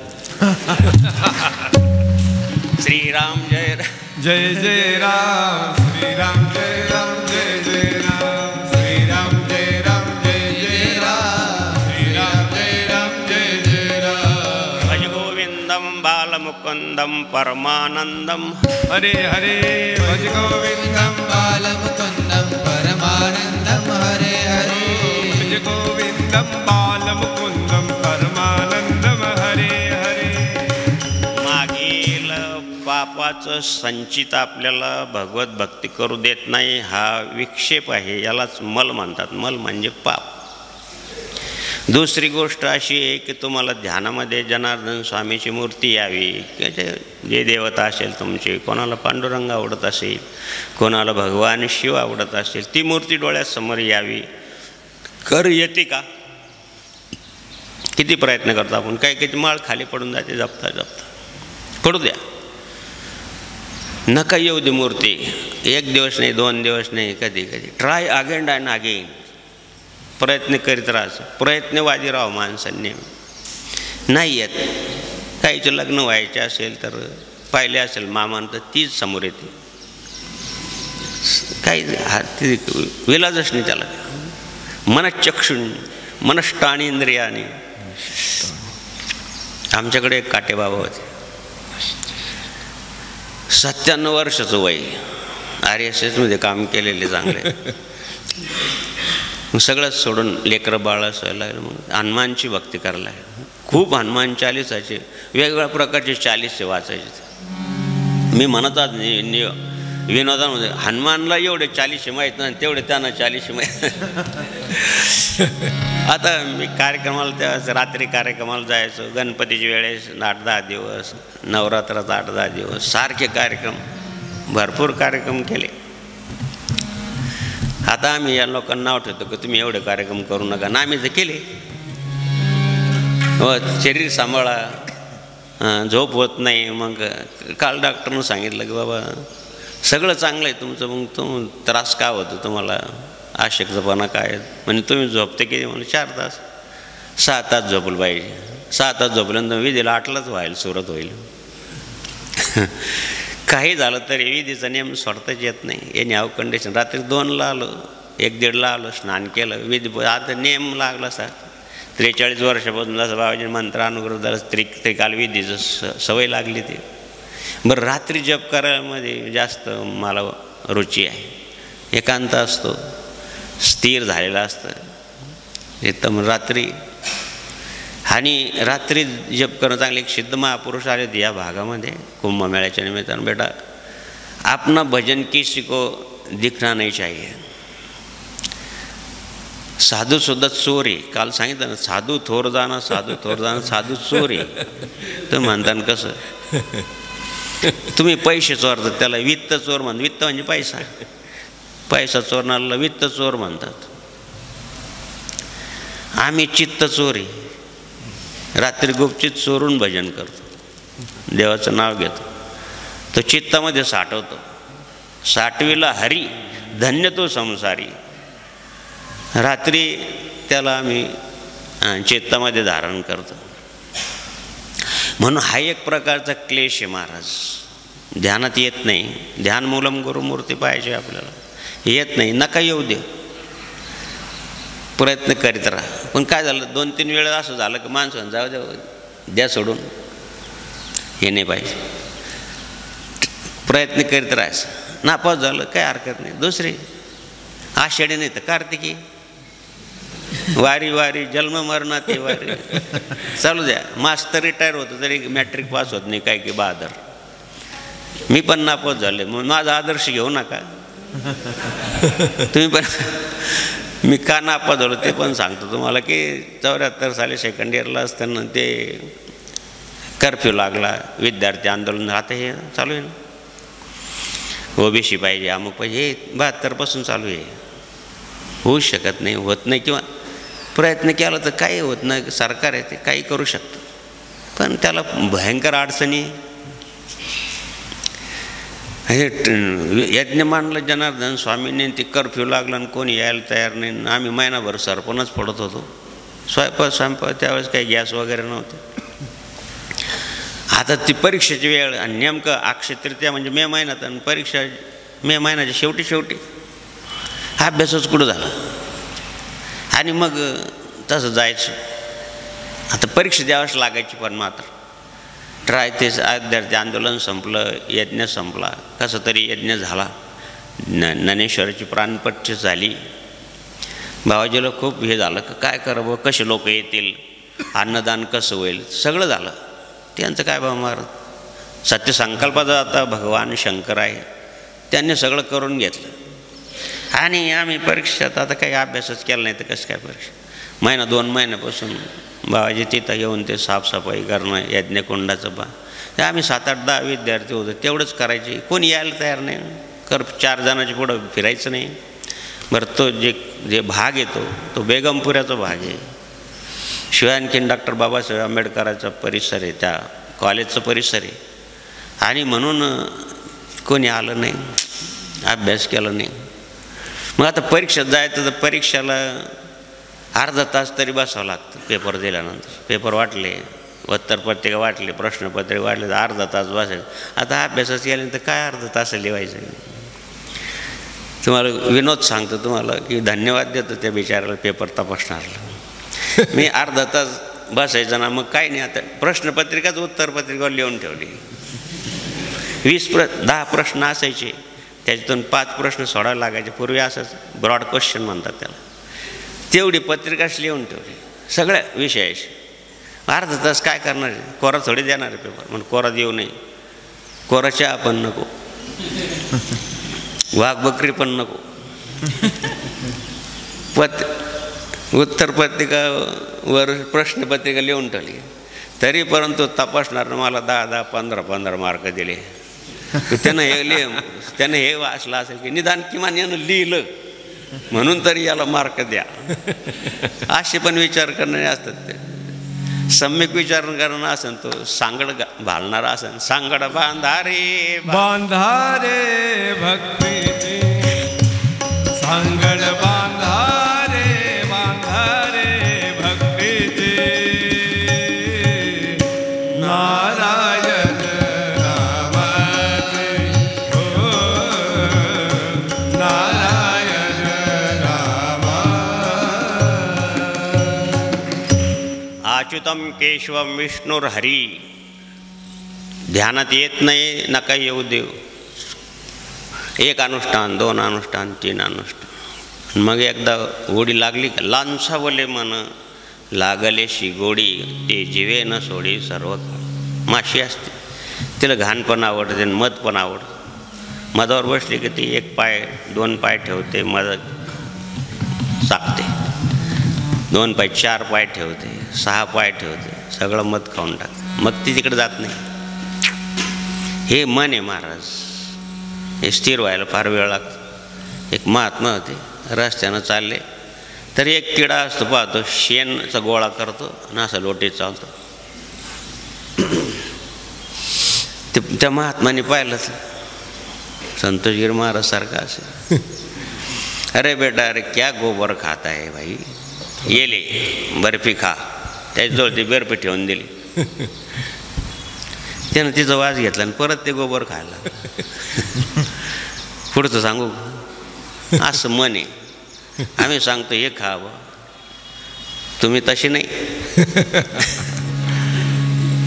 श्रीराम जय जय जय राम, श्रीराम जय राम, जय जय राम, श्रीराम जय राम, जय जय राम, श्रीराम जय राम, जय जय राम. भज गोविंदम बालमुकुंदम परमानंदम. हरे हरे भज गोविंदम बालमुकुन्दं परमानन्दं हरे हरे. भज गोविंदम बालमुकुंदम परमानंदम हरे हरे. मागील पापाचं संचित आपल्याला भगवत भक्ती करू देत नाही. हा विक्षेप आहे, यालाच मल म्हणतात. मल म्हणजे पाप. दुसरी गोष्ट अशी आहे की तुम्हाला ध्यानामध्ये जनार्दन स्वामीची मूर्ती यावी. जे देवता असेल तुमची, कोणाला पांडुरंग आवडत असेल, कोणाला भगवान शिव आवडत असेल, ती मूर्ती डोळ्यासमोर यावी. कर येते का? किती प्रयत्न करतो आपण, काही काही माळ खाली पडून जाते जपता जपता. पडू द्या, नका येऊ दे मूर्ती. एक दिवस नाही, 2 दिवस नाही, कधी कधी ट्राय अगेन अँड अगेन. प्रयत्न करीत राहायचं. प्रयत्नवादी राहा माणसांनी. नाही येत, काहीचं लग्न व्हायचे असेल तर पाहिले असेल मामान तर तीच समोर येते. काही ती विलाजच नाही त्याला. मनचक्षुण मनष्टाणींद्रियाने. आमच्याकडे एक काटे बाबा होते, 97 वर्षाचं वय, RSS मध्ये काम केलेले चांगले. सगळं सोडून लेकरं बाळ असायला लागलं. मग हनुमानची भक्ती करायला लागली. खूप हनुमान चालीसाचे वेगवेगळ्या प्रकारचे 40 वाचायचे. मी म्हणतात विनोदामध्ये, हनुमानला एवढे 40 माहीत नाही, तेवढे त्यांना 40 माहीत. आता मी कार्यक्रमाला, त्या रात्री कार्यक्रमाला जायचो, गणपतीच्या वेळेस 8-10 दिवस, नवरात्रात 8-10 दिवस, सारखे कार्यक्रम, भरपूर कार्यक्रम केले. आता आम्ही या लोकांना नाव ठेवतो की तुम्ही एवढे कार्यक्रम करू नका, ना आम्ही तर केले. हो, शरीर सांभाळा, झोप होत नाही. मग काल डॉक्टरनं सांगितलं की बाबा सगळं चांगलं आहे तुमचं, मग तुम त्रास का होतो तुम्हाला, अशक्तपणा काय? म्हणजे तुम्ही झोपते किती? म्हणजे 4 तास, 6 तास झोपलं पाहिजे. 6 तास झोपल्यानंतर विधीला 8लाच व्हायला सुरुवात होईल. काही झालं तरी विधीचा नियम सोडताच येत नाही. याने हाव कंडिशन. रात्री 2ला आलो, 1-1:30ला आलो, स्नान केलं, विधी आता नियम लागला सर. 43 वर्षापासून जसं बाबाजी मंत्र अनुग्रह झालं, त्रिकाल विधीचं सवय लागली ती. बरं, रात्री जप करायमध्ये जास्त मला रुची आहे. एकांत असतो, स्थिर झालेला असतं एकदम रात्री. आणि रात्री जप करणं चांगले. एक सिद्ध महापुरुष आले या भागामध्ये कुंभमेळ्याच्या निमित्तानं. बेटा, अपना भजन किसी को दिखना नहीं चाहिए. साधू सुद्धा चोर आहे. काल सांगितलं ना, साधू थोर जाणं, साधू थोर जाणं, साधू चोर आहे. तर म्हणताना कसं तुम्ही पैसे चोरतात त्याला वित्त चोर म्हणतात. वित्त म्हणजे पैसा, पैसा चोरणाऱ्याला वित्त चोर म्हणतात. आम्ही चित्त चोरी, रात्री गुपचित चोरून भजन करतो, देवाचं नाव घेतो, तो चित्तामध्ये साठवतो. साठवीला हरी धन्य तो संसारी. रात्री त्याला आम्ही चित्तामध्ये धारण करतो. म्हणून हा एक प्रकारचा क्लेश आहे महाराज. ध्यानात येत नाही. ध्यान मूलम गुरुमूर्ती पाहिजे आपल्याला, येत नाही, नका येऊ दे, प्रयत्न करीत राहा. पण काय झालं 2-3 वेळा असं झालं की माणसं जाऊ द्या सोडून, हे नाही पाहिजे. प्रयत्न करीत राहायचं. नापास झालं काय हरकत नाही. दुसरी आषाढी नाही तर कार्तिकी, वारी वारी जन्म मरणाची वारी चालू द्या. मास्तर रिटायर होतो तरी मॅट्रिक पास होत नाही काय की बहादर. मी पण नापास झाले, म्हणून माझा आदर्श घेऊ नका तुम्ही पण. मी का नापास झालो ते पण सांगतो तुम्हाला की 74 साली सेकंड इयरला असताना ते कर्फ्यू लागला, विद्यार्थी आंदोलन. आता हे चालू आहे ना, ओबीसी पाहिजे, अमुक पाहिजे, हे 72 चालू आहे. होऊ शकत नाही, होत नाही, किंवा प्रयत्न केला तर काही होत नाही. सरकार आहे ते काही करू शकतं, पण त्याला भयंकर अडचणी. हे यज्ञमानला जनार्दन स्वामींनी ते कर्फ्यू लागला आणि कोणी यायला तयार नाही. आम्ही महिनाभर सरपणच पडत होतो. स्वयंपाक त्यावेळेस काही गॅस वगैरे नव्हते. आता ती परीक्षेची वेळ आणि नेमकं अक्षय तृतीया म्हणजे मे महिन्यात, आणि परीक्षा मे महिन्याच्या शेवटी अभ्यासच कुठं झाला. आणि मग तसं जायचं. आता परीक्षा द्यावाच लागायची, पण मात्र ते विद्यार्थी आंदोलन संपलं, यज्ञ संपला. कसं तरी यज्ञ झाला. ज्ञानेश्वराची प्राणपट्टी झाली. बाबाजीला खूप हे झालं की काय करावं, कसे लोक येतील, अन्नदान कसं होईल, सगळं झालं. त्यांचं काय बाबा महाराज, सत्यसंकल्पाचा आता भगवान शंकर आहे, त्यांनी सगळं करून घेतलं. आणि आम्ही परीक्षेत आता काही अभ्यासच केला नाही तर कसं काय परीक्षा. 1-2 महिन्यापासून बाबाजी तिथं येऊन ते साफसफाई करणं, यज्ञकुंडाचं आम्ही 7-8-10 विद्यार्थी होतो, तेवढंच करायचे. कोणी यायला तयार नाही. 4 जणांच्या पुढं फिरायचं नाही. बरं, तो जे भाग येतो तो बेगमपुऱ्याचा भाग आहे. शिवाय आणखीन डॉक्टर बाबासाहेब आंबेडकरांचा परिसर आहे, त्या कॉलेजचं परिसर आहे. आणि म्हणून कोणी आलं नाही, अभ्यास केला नाही. मग आता परीक्षेत जायचं तर परीक्षेला अर्धा तास तरी बसावं लागतं. पेपर दिल्यानंतर पेपर वाटले, उत्तरपत्रिका वाटले, प्रश्नपत्रिका वाटले तर अर्धा तास बसायचं. आता अभ्यासाच केल्यानंतर काय अर्धा तास लिवायचं. तुम्हाला विनोद सांगतो तुम्हाला की धन्यवाद देतो त्या बिचाराला पेपर तपासणारला. मी अर्धा तास बसायचं ना, मग काय नाही. आता प्रश्नपत्रिकाच उत्तरपत्रिकावर लिहून ठेवली. 10 प्रश्न असायचे, त्याच्यातून 5 प्रश्न सोडावे लागायचे. पूर्वी असंच ब्रॉड क्वेश्चन म्हणतात त्याला. तेवढी पत्रिकाच लिहून ठेवली सगळ्या विषयाशी. अर्धा तास काय करणार आहे, कोरा थोडी देणार आहे पेपर. म्हणून कोरा देऊ नये, कोरा चहा पण नको, वाघ बकरी पण नको. उत्तरपत्रिकावर प्रश्नपत्रिका लिहून ठेवली. तरी परंतु तपासणारनं मला 10-10, 15-15 मार्क दिले. त्यानं हे वाचलं असेल की निदान किमान यानं लिहिलं म्हणून तरी याला मार्क द्या. असे पण विचार करणारे असतात. ते सम्यक विचार करणारा असेल, तो सांगड घालणारा असेल. सांगड बांधारे बांधारे भक्तीची, सांगड बांधारे बांधारे भक्तीची. नारायण रामाचे हो, नारायण रामा. अच्युतम केशवम विष्णुर्हरी. ध्यानात येत नाही, नका येऊ देव. 1 अनुष्ठान, 2 अनुष्ठान, 3 अनुष्ठान. मग एकदा गोडी लागली का लांछा बोले मन लागलेशी गोडी, ते जीवे न सोडी सर्व. माशी असते, तिला घाण पण आवडते, मध पण आवडतं. मधावर बसली की ती 1 पाय 2 पाय ठेवते, मध चाकते. 2 पाय 4 पाय ठेवते, 6 पाय ठेवते, सगळं मध खाऊन टाकते. मग ती तिकडे जात नाही. हे मन आहे महाराज, हे स्थिर व्हायला फार वेळ लागतो. एक महात्मा होते, रस्त्यानं चालले तर एक किडा असतो पाहतो, शेणचा गोळा करतो आणि असं लोटीत चालतो. त्या महात्माने पाहिलं संतोषगिरी महाराज सारखा असे, अरे बेटा अरे क्या गोबर खाता है भाई, ये ले बर्फी खा. त्याच्याजवळ ती बर्फी ठेवून दिली. त्यानं तिचा वास घेतला आणि परत ते गोबर खायला. पुढचं सांगू, असं मन आहे. आम्ही सांगतो हे खा बा, तुम्ही तशी नाही.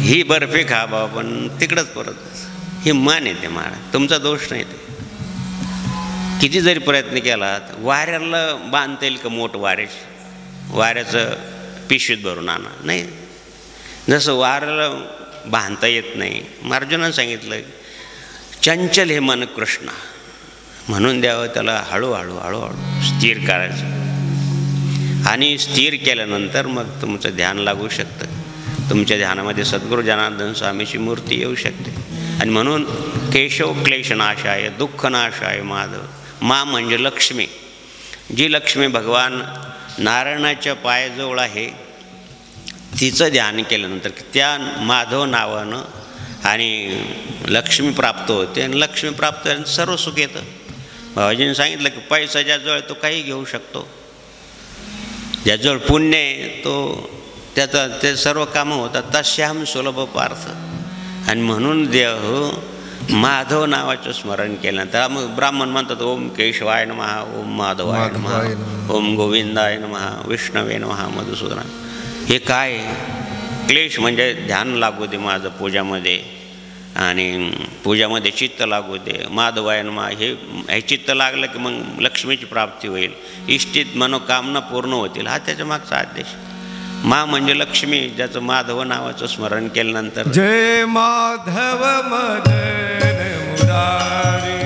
ही बर्फी खा बा, पण तिकडंच परत. हे मन आहे ते महाराज, तुमचा दोष नाही. ते किती जरी प्रयत्न केला, वाऱ्याला बांधता येईल का मोठ वाऱ्याचं पिशवीत भरून आणा, नाही. जसं वाऱ्याला बांधता येत नाही, अर्जुनानं सांगितलं चंचल हे मन कृष्ण, म्हणून द्यावं त्याला हळूहळू हळूहळू स्थिर करायचं. आणि स्थिर केल्यानंतर मग तुमचं ध्यान लागू शकतं. तुमच्या ध्यानामध्ये सद्गुरू जनार्दन स्वामीची मूर्ती येऊ शकते. आणि म्हणून केशव क्लेशनाशाय दुःखनाशाय माधव. मा म्हणजे लक्ष्मी, जी लक्ष्मी भगवान नारायणाच्या पायाजवळ आहे, तिचं ध्यान केल्यानंतर त्या माधव नावानं आणि लक्ष्मी प्राप्त होते. आणि लक्ष्मी प्राप्त सर्व सुख येतं. बाबाजींनी सांगितलं की पैसा ज्याजवळ तो काही घेऊ शकतो, ज्याजवळ पुण्य आहे तो त्याचा ते सर्व कामं होतात. तस्याहं सुलभ पार्थ. आणि म्हणून देव माधव नावाचं स्मरण केल्यानंतर मग ब्राह्मण म्हणतात ओम केशवाय नमः, ओम माधवाय नमः, ओम गोविंदाय नमः, विष्णवे नमः, मधुसूदना. हे काय क्लेश म्हणजे ध्यान लागू दे माझं पूजामध्ये, आणि पूजामध्ये चित्त लागू दे. माधवाय नमः हे चित्त लागलं की मग लक्ष्मीची प्राप्ती होईल, इष्टित मनोकामना पूर्ण होतील. हा त्याच्या मागचा आदेश. मा म्हणजे लक्ष्मी, ज्याचं माधव नावाचं स्मरण केल्यानंतर जय माधव मदन मुरारी,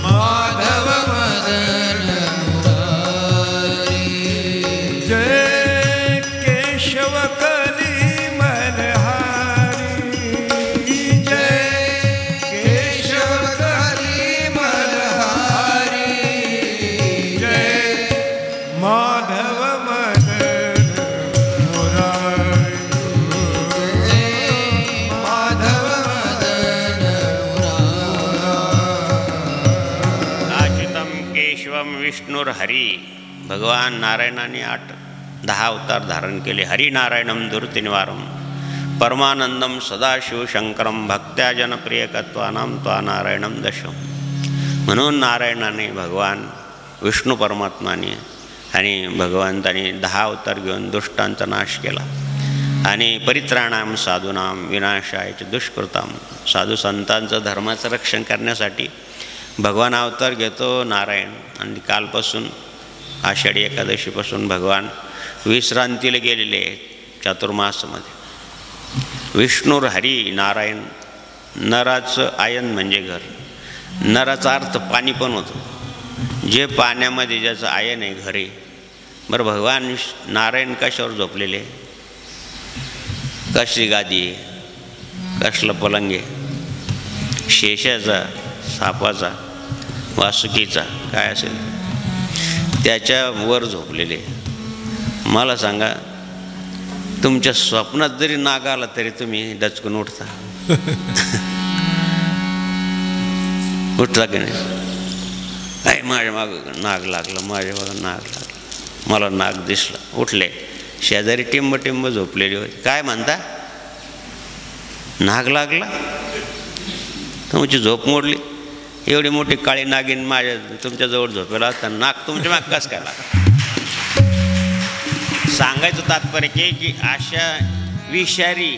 माधव मदन मुरारी, जय केशव कली मनहारी, जय केशव कली मनहारी, जय माधव मदन मुरारी, माधव मदन अच्युतम केशवम विष्णुर्हरी. भगवान नारायणाने 10 अवतार धारण केले. हरिनारायणम दुर्तिनिवारम परमानंदम सदाशिव शंकरम भक्त्या जनप्रियकत्वानाम त्वा नारायणम दशम. म्हणून नारायणाने भगवान विष्णू परमात्माने आणि भगवंताने 10 अवतार घेऊन दुष्टांचा नाश केला. आणि परित्राणाम साधूनाम विनाशायच दुष्कृताम. साधू संतांचं धर्माचं रक्षण करण्यासाठी भगवान अवतार घेतो नारायण. आणि कालपासून आषाढी एकादशीपासून भगवान विश्रांतीला गेलेले चातुर्मासामध्ये. विष्णूर हरी नारायण. नराचं आयन म्हणजे घर. नराचा अर्थ पाणी पण होतो. जे पाण्यामध्ये ज्याचं आयन आहे घरे. बरं भगवान नारायण कशावर झोपलेले, कसली गादी आहे, कसलं पलंग आहे, शेषाचा, सापाचा, वासुकीचा काय असेल त्याच्यावर झोपलेले. मला सांगा तुमच्या स्वप्नात जरी नाग आला तरी तुम्ही डचकून उठता की नाही? काय माझ्या मागं नाग लागलं, माझ्या मागं नाग लागलं, मला नाग दिसला, उठले. शेजारी टिंब टिंब झोपलेली होती. काय म्हणता, नाग लागला? तुमची झोप मोडली. एवढी मोठी काळी नागिन माझ्या तुमच्याजवळ झोपेला असताना नाग तुमच्या माग कस काय लागला? सांगायचं तात्पर्य की अशा विषारी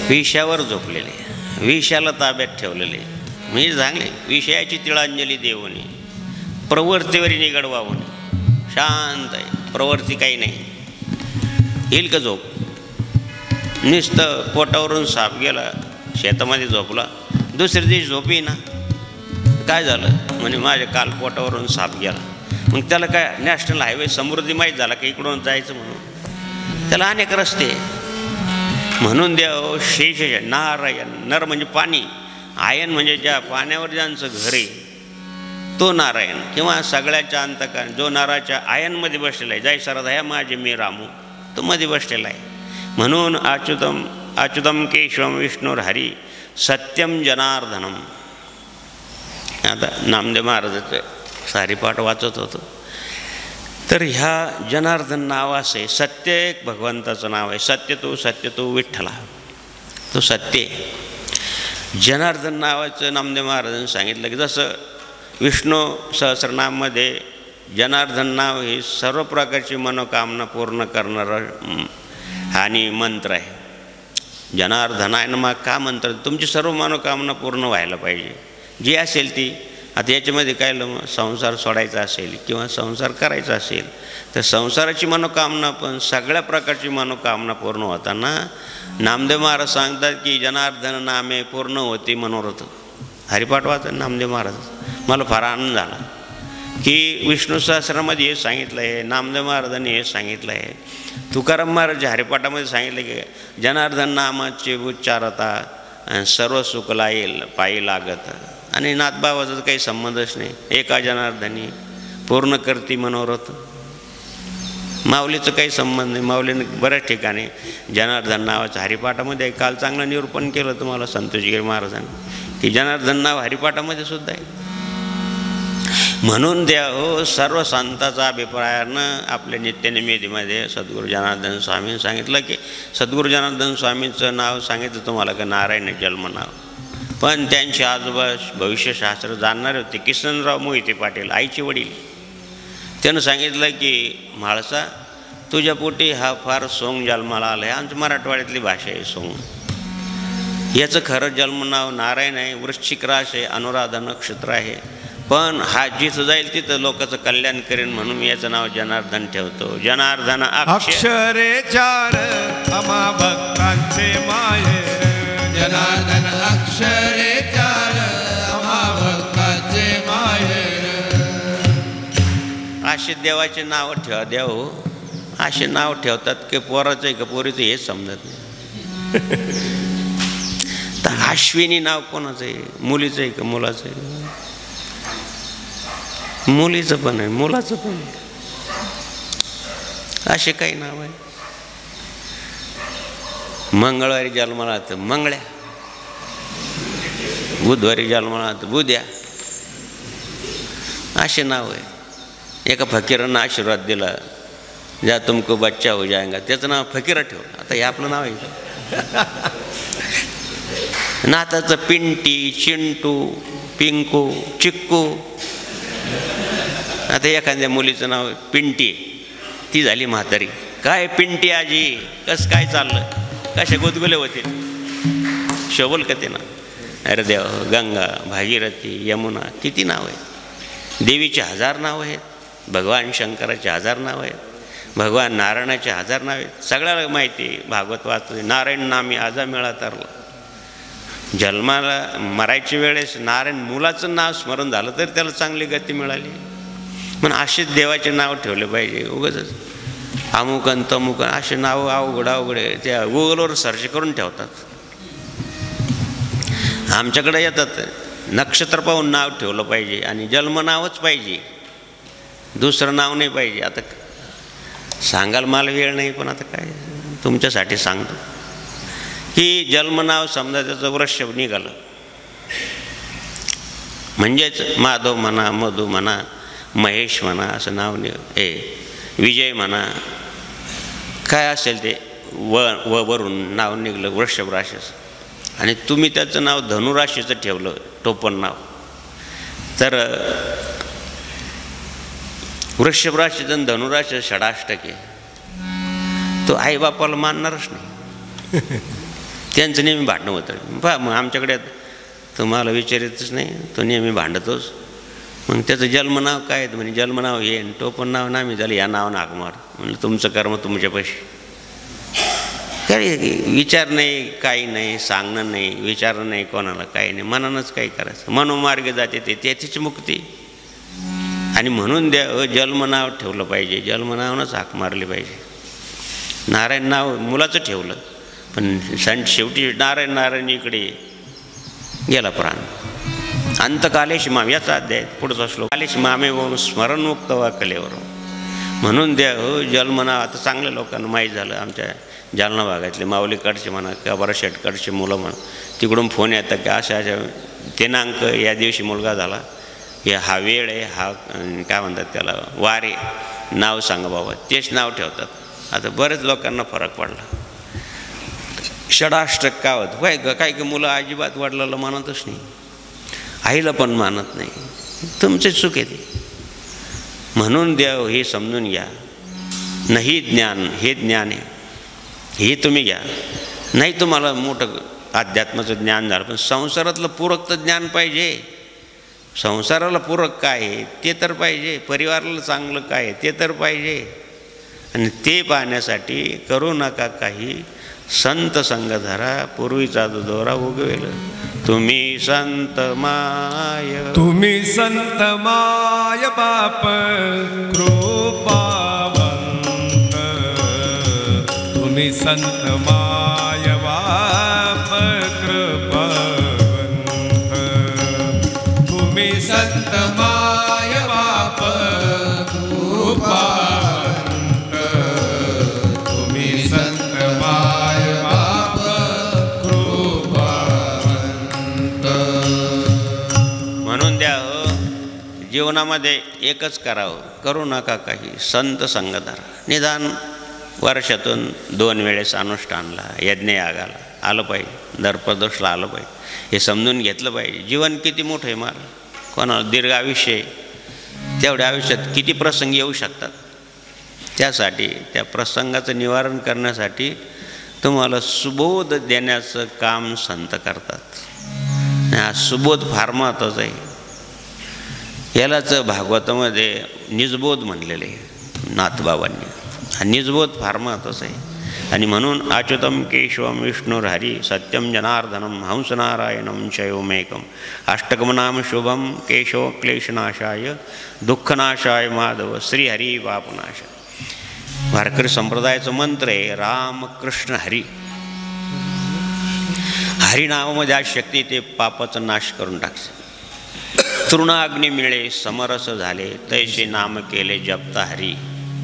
विषयावर झोपलेले, विषयाला ताब्यात ठेवलेले. मी सांगले विषयाची तिळांजली देऊन प्रवृत्तीवर निगड वाहून शांत आहे. प्रवृत्ती काही नाही. येईल का झोप? नुसतं पोटावरून साप गेला, शेतामध्ये झोपला, दुसऱ्या दिवशी झोप येईना. काय झालं म्हणजे माझ्या काल पोटावरून साप गेला. मग त्याला काय नॅशनल हायवे समृद्धी माहीत झाला का इकडून जायचं म्हणून? त्याला अनेक रस्ते. म्हणून देव शेष नारायण. नर म्हणजे पाणी, आयन म्हणजे ज्या पाण्यावर ज्यांचं घर आहे तो नारायण, किंवा सगळ्याच्या अंतकारण जो नराच्या आयनमध्ये बसलेला आहे. जय सरदया माझे मी रामू, तो मध्ये बसलेला आहे. म्हणून अच्युतम केशवम विष्णुर हरी सत्यम जनार्दनम. आता नामदेव महाराजाचं सारीपाठ वाचत होतो, तर ह्या जनार्दन नाव असे सत्य एक भगवंताचं नाव आहे. सत्य तू विठ्ठला, तो सत्य. जनार्दन नावाचं नामदेव महाराजांनी सांगितलं की जसं विष्णू सहस्रनाममध्ये जनार्दन नाव हे सर्व प्रकारची मनोकामना पूर्ण करणारं आणि मंत्र आहे. जनार्दनाय नमः का मंत्र? तुमची सर्व मनोकामना पूर्ण व्हायला पाहिजे, जी असेल ती. आता याच्यामध्ये काय संसार सोडायचा असेल किंवा संसार करायचा असेल तर संसाराची मनोकामना पण सगळ्या प्रकारची मनोकामना पूर्ण होताना नामदेव महाराज सांगतात की जनार्दन नामे पूर्ण होती मनोरथ. हरिपाठ वाचा नामदेव महाराज. मला फार आनंद झाला की विष्णू सहस्रामध्ये हे सांगितलं आहे, नामदेव महाराजांनी हे सांगितलं आहे, तुकाराम महाराज हरिपाठामध्ये सांगितलं की जनार्दन नामाचे उच्चारता सर्व सुख येईल पायी लागत. आणि नाथभावाचा काही संबंधच नाही. एका जनार्दनी पूर्ण करती मनोरथ. माऊलीचं काही संबंध नाही. माऊलीने बऱ्याच ठिकाणी जनार्दन नावाचं हरिपाठामध्ये काल चांगलं निरूपण केलं तुम्हाला संतोषगिरी महाराजांनी की जनार्दन नाव हरिपाठामध्ये सुद्धा आहे. म्हणून देव सर्व संतांचा अभिप्रायानं आपल्या नित्यनिमित्तीमध्ये सद्गुरू जनार्दन स्वामींनी सांगितलं की सद्गुरू जनार्दन स्वामींचं नाव सांगितलं तुम्हाला की नारायण जन्म नाव. पण त्यांचे आजोबा भविष्यशास्त्र जाणणारे होते किसनराव मोहिते पाटील, आईचे वडील. त्यानं सांगितलं की म्हाळसा तुझ्या पोटी हा फार सोंग जन्माला आला आहे. आमच्या मराठवाड्यातली भाषा आहे सोंग. याचं खरं जन्मनाव नारायण आहे. वृश्चिक राश आहे, अनुराधा नक्षत्र आहे. पण हा जिथं जाईल तिथं लोकांचं कल्याण करेन म्हणून मी याचं नाव जनार्दन ठेवतो. जनार्दन अक्षरे चार आम्हा भक्तांचे माहेर. जनार्दन अक्षरे चार आम्हा भक्तांचे माहेर. असे देवाचे नाव ठेवा. देव असे नाव ठेवतात की पोराचं आहे का पोरीचं हेच समजत नाही. तर अश्विनी नाव कोणाचं आहे? मुलीचं आहे का मुलाचं आहे? मुलीचं पण आहे, मुलाचं पण आहे. असे काही नाव आहे. मंगळवारी जन्माला तर मंगळ्या, बुधवारी जन्माला तर बुद्या, असे नाव आहे. एका फकीरांना आशीर्वाद दिला, ज्या तुमको बच्चा हो जाएगा, त्याचं नाव फकीरा ठेवलं. आता हे आपलं नाव आहे. नाताचं पिंटी, चिंटू, पिंकू, चिक्कू. आता एखाद्या मुलीचं नाव पिंटी, ती झाली म्हातारी. काय पिंटी आजी, कसं काय चाललं, कशा गुदगुले होते, शोभल का ते ना. अरे देव, गंगा, भागीरथी, यमुना, किती नाव आहेत. देवीचे 1000 नाव आहेत, भगवान शंकराचे 1000 नाव आहेत, भगवान नारायणाचे 1000 नाव आहेत. सगळ्याला माहिती. भागवत वाचते, नारायण नामी आजा मिळा तरला. जन्माला मरायच्या वेळेस नारायण मुलाचं नाव स्मरण झालं तर त्याला चांगली गती मिळाली. म्हणून असेच देवाचे नाव ठेवले पाहिजे. उगाच अमुकन तमुकन असे नाव अवघड त्या गुगलवर सर्च करून ठेवतात. आमच्याकडे येतात नक्षत्र पाहून नाव ठेवलं पाहिजे आणि जन्म नावच पाहिजे, दुसरं नाव नाही पाहिजे. आता सांगाल मला वेळ नाही, पण आता काय तुमच्यासाठी सांगतो की जन्मनाव समजा त्याचं वृषभ निघालं म्हणजेच माधव म्हणा, मधू म्हणा, महेश म्हणा, असं नाव विजय म्हणा, काय असेल ते वरून नाव निघलं वृषभ राशीचं. आणि तुम्ही त्याचं नाव धनुराशीचं ठेवलं, टोपण नाव, तर वृषभ राशीचं आणि धनुराशीचं षडाष्टक आहे. तो आईबापाला मानणारच नाही. त्यांचं नेहमी भांडणं होतं. पहा मग आमच्याकडे तुम्हाला विचारितच नाही, तो नेहमी भांडतोच. मग त्याचं जन्मनाव काय म्हणे, जन्मनाव हे टोपण नाव नामी झालं, या नावानं हाक मार. म्हणलं तुमचं कर्म तुमच्या पैसे. काय विचार नाही, काही नाही, सांगणं नाही, विचारणं नाही कोणाला, काही नाही, मनानंच काही करायचं. मनोमार्ग जाते ते त्याचीच मुक्ती. आणि म्हणून जन्मनाव ठेवलं पाहिजे, जन्मनावनंच हाक मारली पाहिजे. नारायण नाव मुलाचं ठेवलं, पण शेवटी नारायण इकडे गेला प्राण. अंतकालेश माम याचा अध्याय पुढचा श्लोक. कालेश मामे वरून स्मरणमुक्त वा कलेवर. म्हणून द्या हो जन्मना. आता चांगल्या लोकांना माहीत झालं, आमच्या जालना भागातले माऊलीकडचे म्हणा किंवा बराशेटकडचे मुलं म्हणा, तिकडून फोन येतात की अशा दिनांक या दिवशी मुलगा झाला, हा वेळ आहे, हा काय म्हणतात त्याला वारे, नाव सांगा बाबा, तेच नाव ठेवतात. आता बरेच लोकांना फरक पडला. षडाष्टक काय होतं काय काही मुलं अजिबात वडिलाला मानतच नाही, आईला पण मानत नाही. तुमचे चूक आहे ते. म्हणून देव हे समजून घ्या, नाही ज्ञान हे ज्ञान आहे, हे तुम्ही घ्या. नाही तुम्हाला मोठं अध्यात्माचं ज्ञान झालं, पण संसारातलं पूरक तर ज्ञान पाहिजे. संसाराला पूरक काय आहे ते तर पाहिजे, परिवाराला चांगलं काय आहे ते तर पाहिजे. आणि ते पाहण्यासाठी करू नका काही, संत संग धरा, पूर्वीचा दोरा उगवेल. तुम्ही संत माय, तुम्ही संत माय बाप कृपावंत. तुम्ही संत माय बाप कृपावंत. तुम्ही संत माय बाप कृपावंत. तुम्ही संत माय बाप कृपावंत. म्हणून द्या हो, जीवनामध्ये एकच करावं, करू नका काही, संत संग धरा. निदान वर्षातून 2 वेळेस अनुष्ठानला, यज्ञयागाला आलं पाहिजे, दर्पदोषला आलं पाहिजे. हे समजून घेतलं पाहिजे. जीवन किती मोठं आहे मार, कोणाला दीर्घ आयुष्य आहे, तेवढ्या आयुष्यात किती प्रसंग येऊ शकतात. त्यासाठी त्या प्रसंगाचं निवारण करण्यासाठी तुम्हाला सुबोध देण्याचं काम संत करतात. हा सुबोध फार महत्त्वाचा आहे. यालाच भागवतामध्ये निजबोध म्हणलेले आहे नाथबाबांनी. हा निजबोध फार महत्त्वाचा आहे. आणि म्हणून अच्युतम केशवम विष्णुर्हरी सत्यम जनार्दनम हंसनारायणम शैवमेकम अष्टकम नाम शुभम केशव क्लेशनाशाय दुःखनाशाय माधव श्रीहरी पापनाशाय. वारकरी संप्रदायाचं मंत्र आहे राम कृष्ण हरी. हरिनामामध्ये आज शक्ती, ते पापाचा नाश करून टाकते. तृणाग्नी मिळे समरस झाले तैसे नाम केले जपता हरी.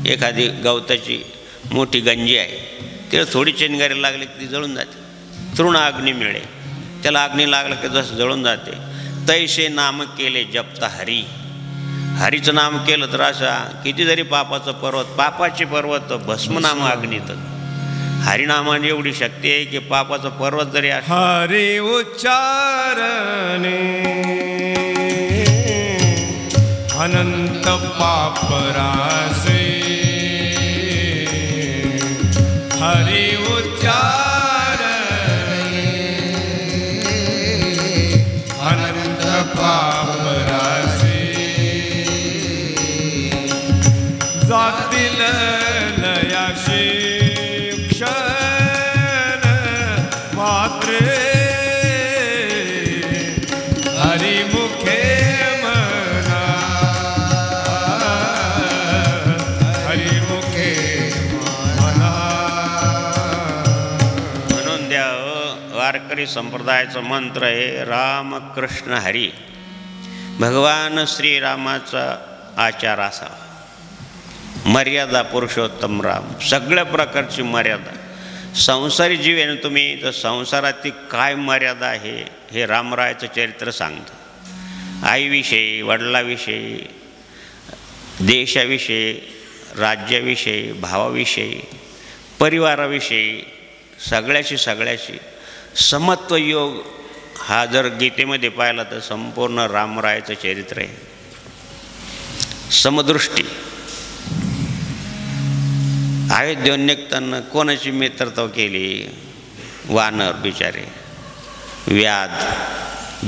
एखादी गवताची मोठी गंजी आहे, तिला थोडी चिंगारी लागली की ती जळून जाते. तृणाग्नी मिळे, त्याला अग्नी लागलं की जसं जळून जाते. तैसे नाम केले जपता हरी. हरीचं नाम केलं तर असा किती जरी पापाचं पर्वत, पापाचे पर्वत भस्मनाम अग्नीत. हरिनामाने एवढी शक्ती आहे की पापाचं पर्वत जरी असं हरी उच्चारणे अनंत पापरासे. हरी उच्चारणे अनंत पापरासे. जातील लयाशी क्षण मात्रे हरिमुखे म्हणा. हरिमुखे म्हणा. म्हणून द्या वारकरी संप्रदायाचा मंत्र आहे रामकृष्ण हरी. भगवान श्रीरामाचा आचार असावा. मर्यादा पुरुषोत्तम राम. सगळ्या प्रकारची मर्यादा. संसारी जीव आहे ना तुम्ही, तर संसारातील काय मर्यादा आहे हे रामरायाचं चरित्र सांगतं. आईविषयी, वडिलाविषयी, देशाविषयी, राज्याविषयी, भावाविषयी, परिवाराविषयी, सगळ्याची समत्व योग हा जर गीतेमध्ये पाहिला तर संपूर्ण रामरायाचं चरित्र आहे. समदृष्टी. अयोध्येहून निघताना कोणाची मित्रता केली? वानर बिचारे, व्याध,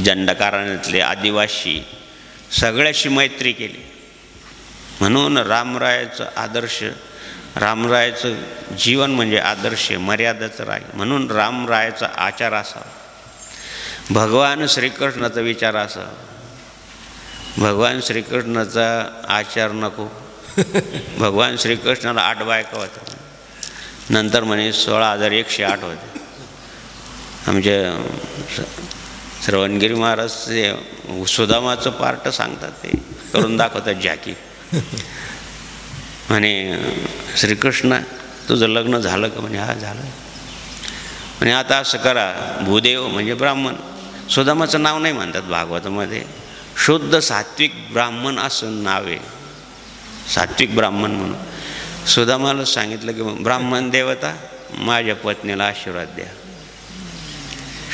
दंडकारण्यातले आदिवासी, सगळ्याशी मैत्री केली. म्हणून रामरायाचं आदर्श, रामरायाचं जीवन म्हणजे आदर्श, मर्यादाचं राय. म्हणून रामरायाचा आचार असावा. भगवान श्रीकृष्णाचा विचार असावा. भगवान श्रीकृष्णाचा आचार नको. भगवान श्रीकृष्णाला 8 बायका होत्या, नंतर म्हणे 16,108 होते. आमच्या श्रवणगिरी महाराज ते सुदामाचं पार्ट सांगतात, ते करून दाखवतात झाकी. म्हणे श्रीकृष्ण तुझं लग्न झालं का? म्हणे हा झालं. म्हणे आता असं करा, भूदेव म्हणजे ब्राह्मण, सुदामाचं नाव नाही म्हणतात भागवतामध्ये, शुद्ध सात्विक ब्राह्मण असं नाव आहे, सात्विक ब्राह्मण म्हणून. सुदामाला सांगितलं की ब्राह्मण देवता माझ्या पत्नीला आशीर्वाद द्या,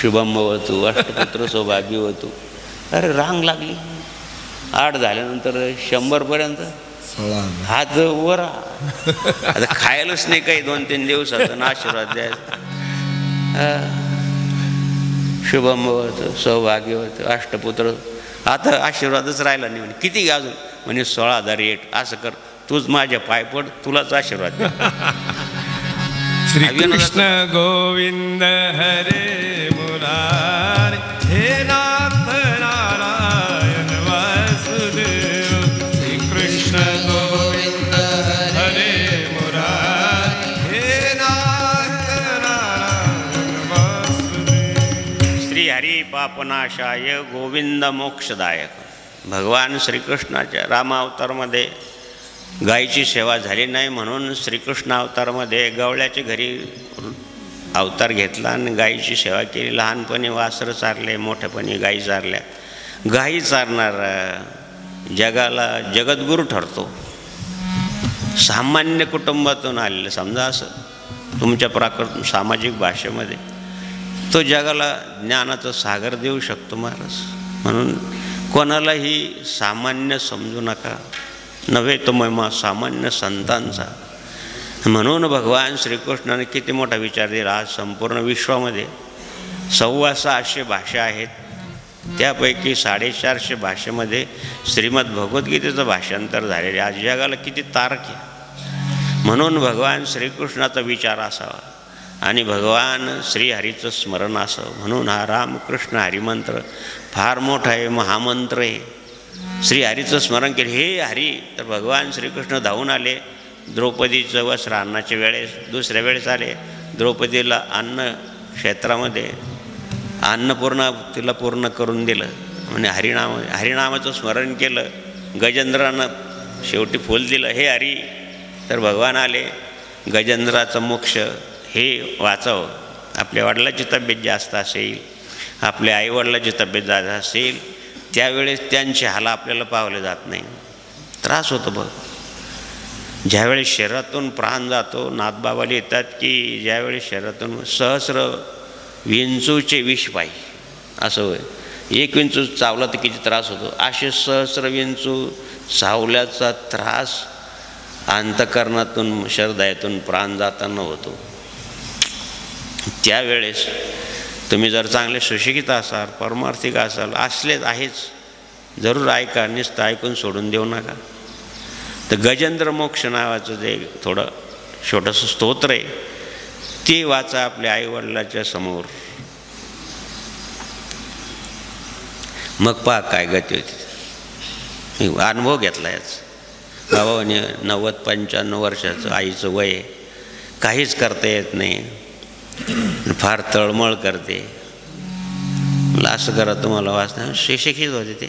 शुभम भवतु, अष्टपुत्र सौभाग्य होतो. अरे रांग लागली, 8 झाल्यानंतर 100पर्यंत हात वर. आता खायलाच नाही काही 2-3 दिवसाचा आशीर्वाद द्यायचा. शुभम भवतु, सौभाग्य होतं, अष्टपुत्र. आता आशीर्वादच राहिला नाही. म्हणे किती अजून? म्हणे 16,000 8. असं कर, तूच माझ्या पाय पड, तुलाच आशीर्वाद द्या. श्री कृष्ण गोविंद हरे मुरारी, हे नाथ नारायण वासुदेव. श्री कृष्ण गोविंद हरे मुरारी, हे नाथ नारायण वासुदेव. श्री हरी पापनाशाय गोविंद मोक्षदायक. भगवान श्रीकृष्णाच्या रामावतारमध्ये गायीची सेवा झाली नाही म्हणून श्रीकृष्ण अवतारमध्ये गवळ्याच्या घरी अवतार घेतला आणि गायीची सेवा केली. लहानपणी वासरं चारले, मोठ्यापणी गायी चारल्या. गायी चारणार जगाला जगद्गुरू ठरतो. सामान्य कुटुंबातून आलेलं, समजा असं तुमच्या प्राकृत सामाजिक भाषेमध्ये, तो जगाला ज्ञानाचा सागर देऊ शकतो महाराज. म्हणून कोणालाही सामान्य समजू नका, नव्हे तो महिमा सामान्य संतांचा. म्हणून भगवान श्रीकृष्णाने किती मोठा विचार दिला. आज संपूर्ण विश्वामध्ये 625 भाषा आहेत, त्यापैकी 450 भाषेमध्ये श्रीमद भगवद्गीतेचं भाषांतर झालेले. आज जगाला किती तारक आहे. म्हणून भगवान श्रीकृष्णाचा विचार असावा आणि भगवान श्रीहरीचं स्मरण असावं. म्हणून हा रामकृष्ण हरिमंत्र फार मोठा आहे, महामंत्र आहे. श्रीहरीचं स्मरण केलं, हे हरी. तर भगवान श्रीकृष्ण धावून आले. द्रौपदीचं वस्त्र अन्नाच्या वेळेस, दुसऱ्या वेळेस आले. द्रौपदीला अन्न क्षेत्रामध्ये अन्नपूर्णा तिला पूर्ण करून दिलं. म्हणजे हरिनामाचं स्मरण केलं. गजेंद्रानं शेवटी फूल दिलं, हे हरी. तर भगवान आले. गजेंद्राचं मोक्ष हे वाचावं. आपल्या वडिलाची तब्येत जास्त असेल, आपल्या आईवडिलाची तब्येत जास्त असेल, त्यावेळेस त्यांचे हाल आपल्याला पावले जात नाही, त्रास होतो. बघ, ज्यावेळेस शरीरातून प्राण जातो, नाथबाबाला येतात की ज्यावेळेस शरीरातून सहस्र विंचूचे विष पायी, असं होय. 1 विंचू चावला तर किती त्रास होतो, असे सहस्र विंचू चावल्याचा त्रास अंतःकरणातून हृदयातून प्राण जाताना होतो. त्यावेळेस तुम्ही जर चांगले सुशिक्षित असाल, परमार्थिक असाल, असलेच आहेच, जरूर ऐका, नुसतं ऐकून सोडून देऊ नका. तर गजेंद्र मोक्ष नावाचं जे थोडं छोटंसं स्तोत्र आहे ते वाचा आपल्या आईवडिलाच्या समोर. मग पहा काय गती होती. मी अनुभव घेतला याच. बाबाने 90-95 वर्षाचं आईचं वय, काहीच करता येत नाही, फार तळमळ करते. मला असं करा, तुम्हाला वाचना. शिक्षित होते ते.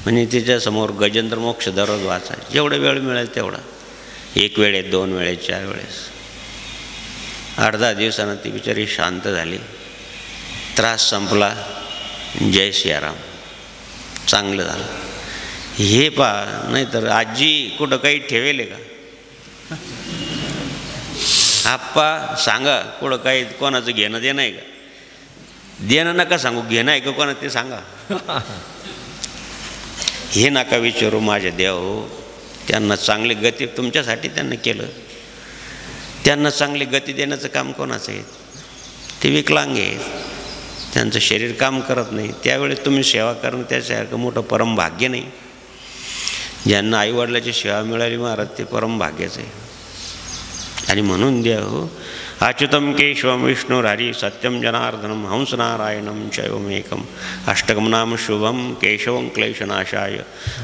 म्हणजे तिच्यासमोर गजेंद्र मोक्ष दररोज वाचा, जेवढा वेळ मिळेल तेवढा. 1 वेळेस, 2 वेळेस, 4 वेळेस. 8-10 दिवसानं ती बिचारी शांत झाली, त्रास संपला. जय सियाराम, चांगलं झालं. हे पहा, नाही तर आजी कुठं काही ठेवेल का? आप्पा सांगा, कुठं काही कोणाचं घेणं देणं आहे का? देणं नका सांगू, घेणं आहे का कोणा ते सांगा. हे नका विचारू माझ्या देव. त्यांना चांगली गती, तुमच्यासाठी त्यांना केलं, त्यांना चांगली गती देण्याचं काम कोणाचं आहे? ते विकलांग आहेत, त्यांचं शरीर काम करत नाही. त्यावेळेस तुम्ही सेवा करणं त्याच्यासारखं मोठं परमभाग्य नाही. ज्यांना आईवडिलाची सेवा मिळाली महाराज, ते परमभाग्याचं आहे. आणि म्हणून देव अच्युतम केशवम विष्णुरारी सत्यम जनार्दनम हंस नारायणम चैवमेकम अष्टकम नाम शुभम केशवम क्लेशनाशाय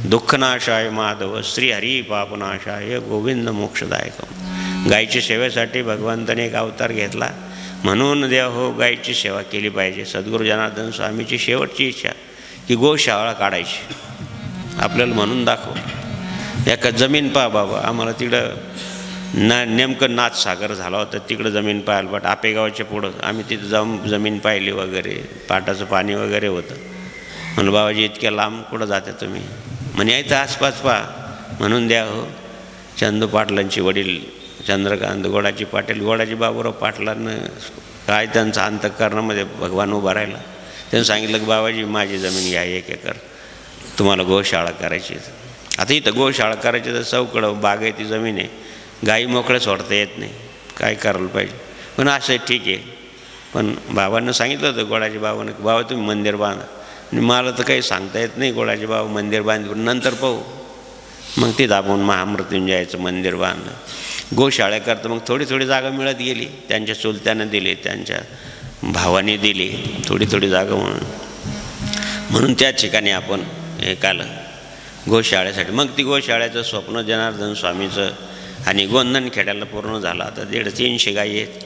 दुःखनाशाय माधव श्रीहरी पापनाशाय गोविंद मोक्षदायकम. गायीच्या सेवेसाठी भगवंताने एक अवतार घेतला. म्हणून द्या हो गायीची सेवा केली पाहिजे. सद्गुरू जनार्दन स्वामीची शेवटची इच्छा की गोशाळा काढायची. आपल्याला म्हणून दाखव. एका जमीन पहा बाबा, आम्हाला तिकडं नेमकं नाथसागर झाला होता, तिकडं जमीन पाहायला पण आपेगावच्या पुढं आम्ही तिथं जाऊन जमीन पाहिली वगैरे, पाटाचं पाणी वगैरे होतं. म्हणलं बाबाजी इतक्या लांब कुठं जाता तुम्ही? म्हणे इथं आसपास पहा. म्हणून द्या हो चंदू पाटलांची वडील चंद्रकांत गोडाजी पाटील, गोडाजी बाबूराव पाटलांना काय त्यांचा अंतःकरणामध्ये भगवान उभा राहिला. त्यांनी सांगितलं की बाबाजी माझी जमीन घ्या 1 एकर, तुम्हाला गोशाळा करायची. आता इथं गोशाळा करायची तर चौकडं बाग आहे, ती जमीन आहे, गाई मोकळ्या सोडता येत नाही, काय करायला पाहिजे. पण असं ठीक आहे. पण बाबांना सांगितलं होतं गोडाजी बाबांना की बाबा तुम्ही मंदिर बांधा. आणि मला तर काही सांगता येत नाही गोडाजी बाबा मंदिर बांधून नंतर पाहू. मग तिथं आपण महामृत्युंजयाचं मंदिर बांधलं. गोशाळेकरता मग थोडी थोडी जागा मिळत गेली. त्यांच्या चुलत्यानं दिली, त्यांच्या भावाने दिली थोडी थोडी जागा म्हणून त्या ठिकाणी आपण हे कालं गोशाळेसाठी. मग ती गोशाळेचं स्वप्न जनार्दन स्वामीचं आणि गोंधनखेड्याला पूर्ण झालं. आता 150-300 गायी आहेत.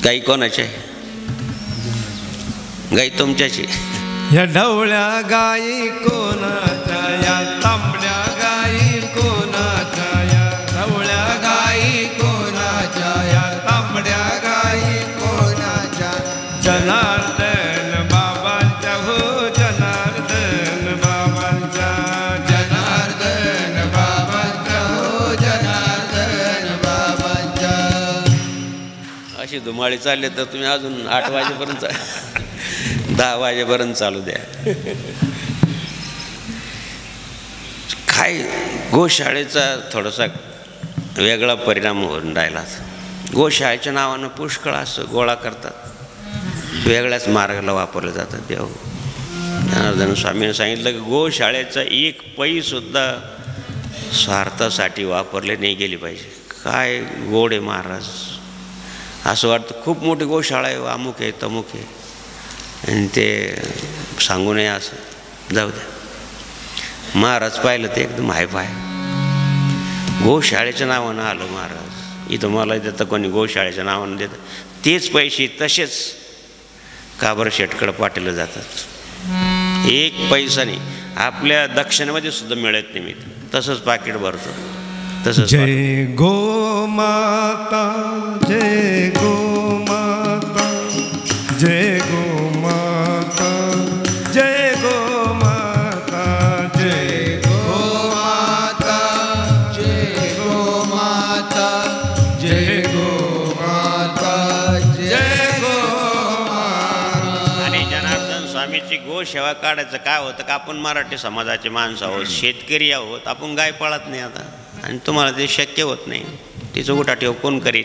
गाई कोणाच्या आहे? गाई तुमच्याची. या ढवळ्या गायी कोणाच्या, या तांबड्या गायी कोणाच्या, या ढवळ्या गायी कोणाच्या, या तांबड्या गायी कोणाच्या. जनार्दन बाबांच्या हो, जनार्दन बाबांच्या, जनार्दन बाबांच्या हो, जनार्दन बाबांच्या. अशी धुमाळी चालली तर तुम्ही अजून 8 वाजेपर्यंत 10 वाजेपर्यंत चालू द्या. काय गोशाळेचा थोडासा वेगळा परिणाम होऊन राहिला. गोशाळेच्या नावानं पुष्कळ असं गोळा करतात, वेगळ्याच मार्गाला वापरले जातात. देव जनार्दन स्वामीने सांगितलं की गोशाळेचा 1 पैसुद्धा स्वार्थासाठी वापरले नाही गेली पाहिजे. काय गोड आहे महाराज. असं वाटतं खूप मोठी गोशाळा आहे, अमुक आहे तमुक आहे, आणि ते सांगू नये असं. जाऊ द्या. महाराज पाहिलं ते एकदम हायफाय गोशाळेच्या नावानं आलं महाराज. इथं मला देतं कोणी गोशाळेच्या नावानं देतं. तेच पैसे तसेच काबर शेटकडं पाठवले जातात. 1 पैसा नाही. आपल्या दक्षिणेमध्ये सुद्धा मिळत नाही. मी तसंच पाकिट भरतो तसंच. जय गो माता, जय गो माता, जय गो माता, जय गो माता, जय गो माता, जय गो माता, जय गो माता, जय गो माता. आणि जनार्दन स्वामीची गोसेवा काढायचं काय होतं का आपण मराठी समाजाचे माणसं आहोत, शेतकरी आहोत, आपण गाय पाळत नाही आता, आणि तुम्हाला ते शक्य होत नाही. तिचं उठाठेव कोण करील.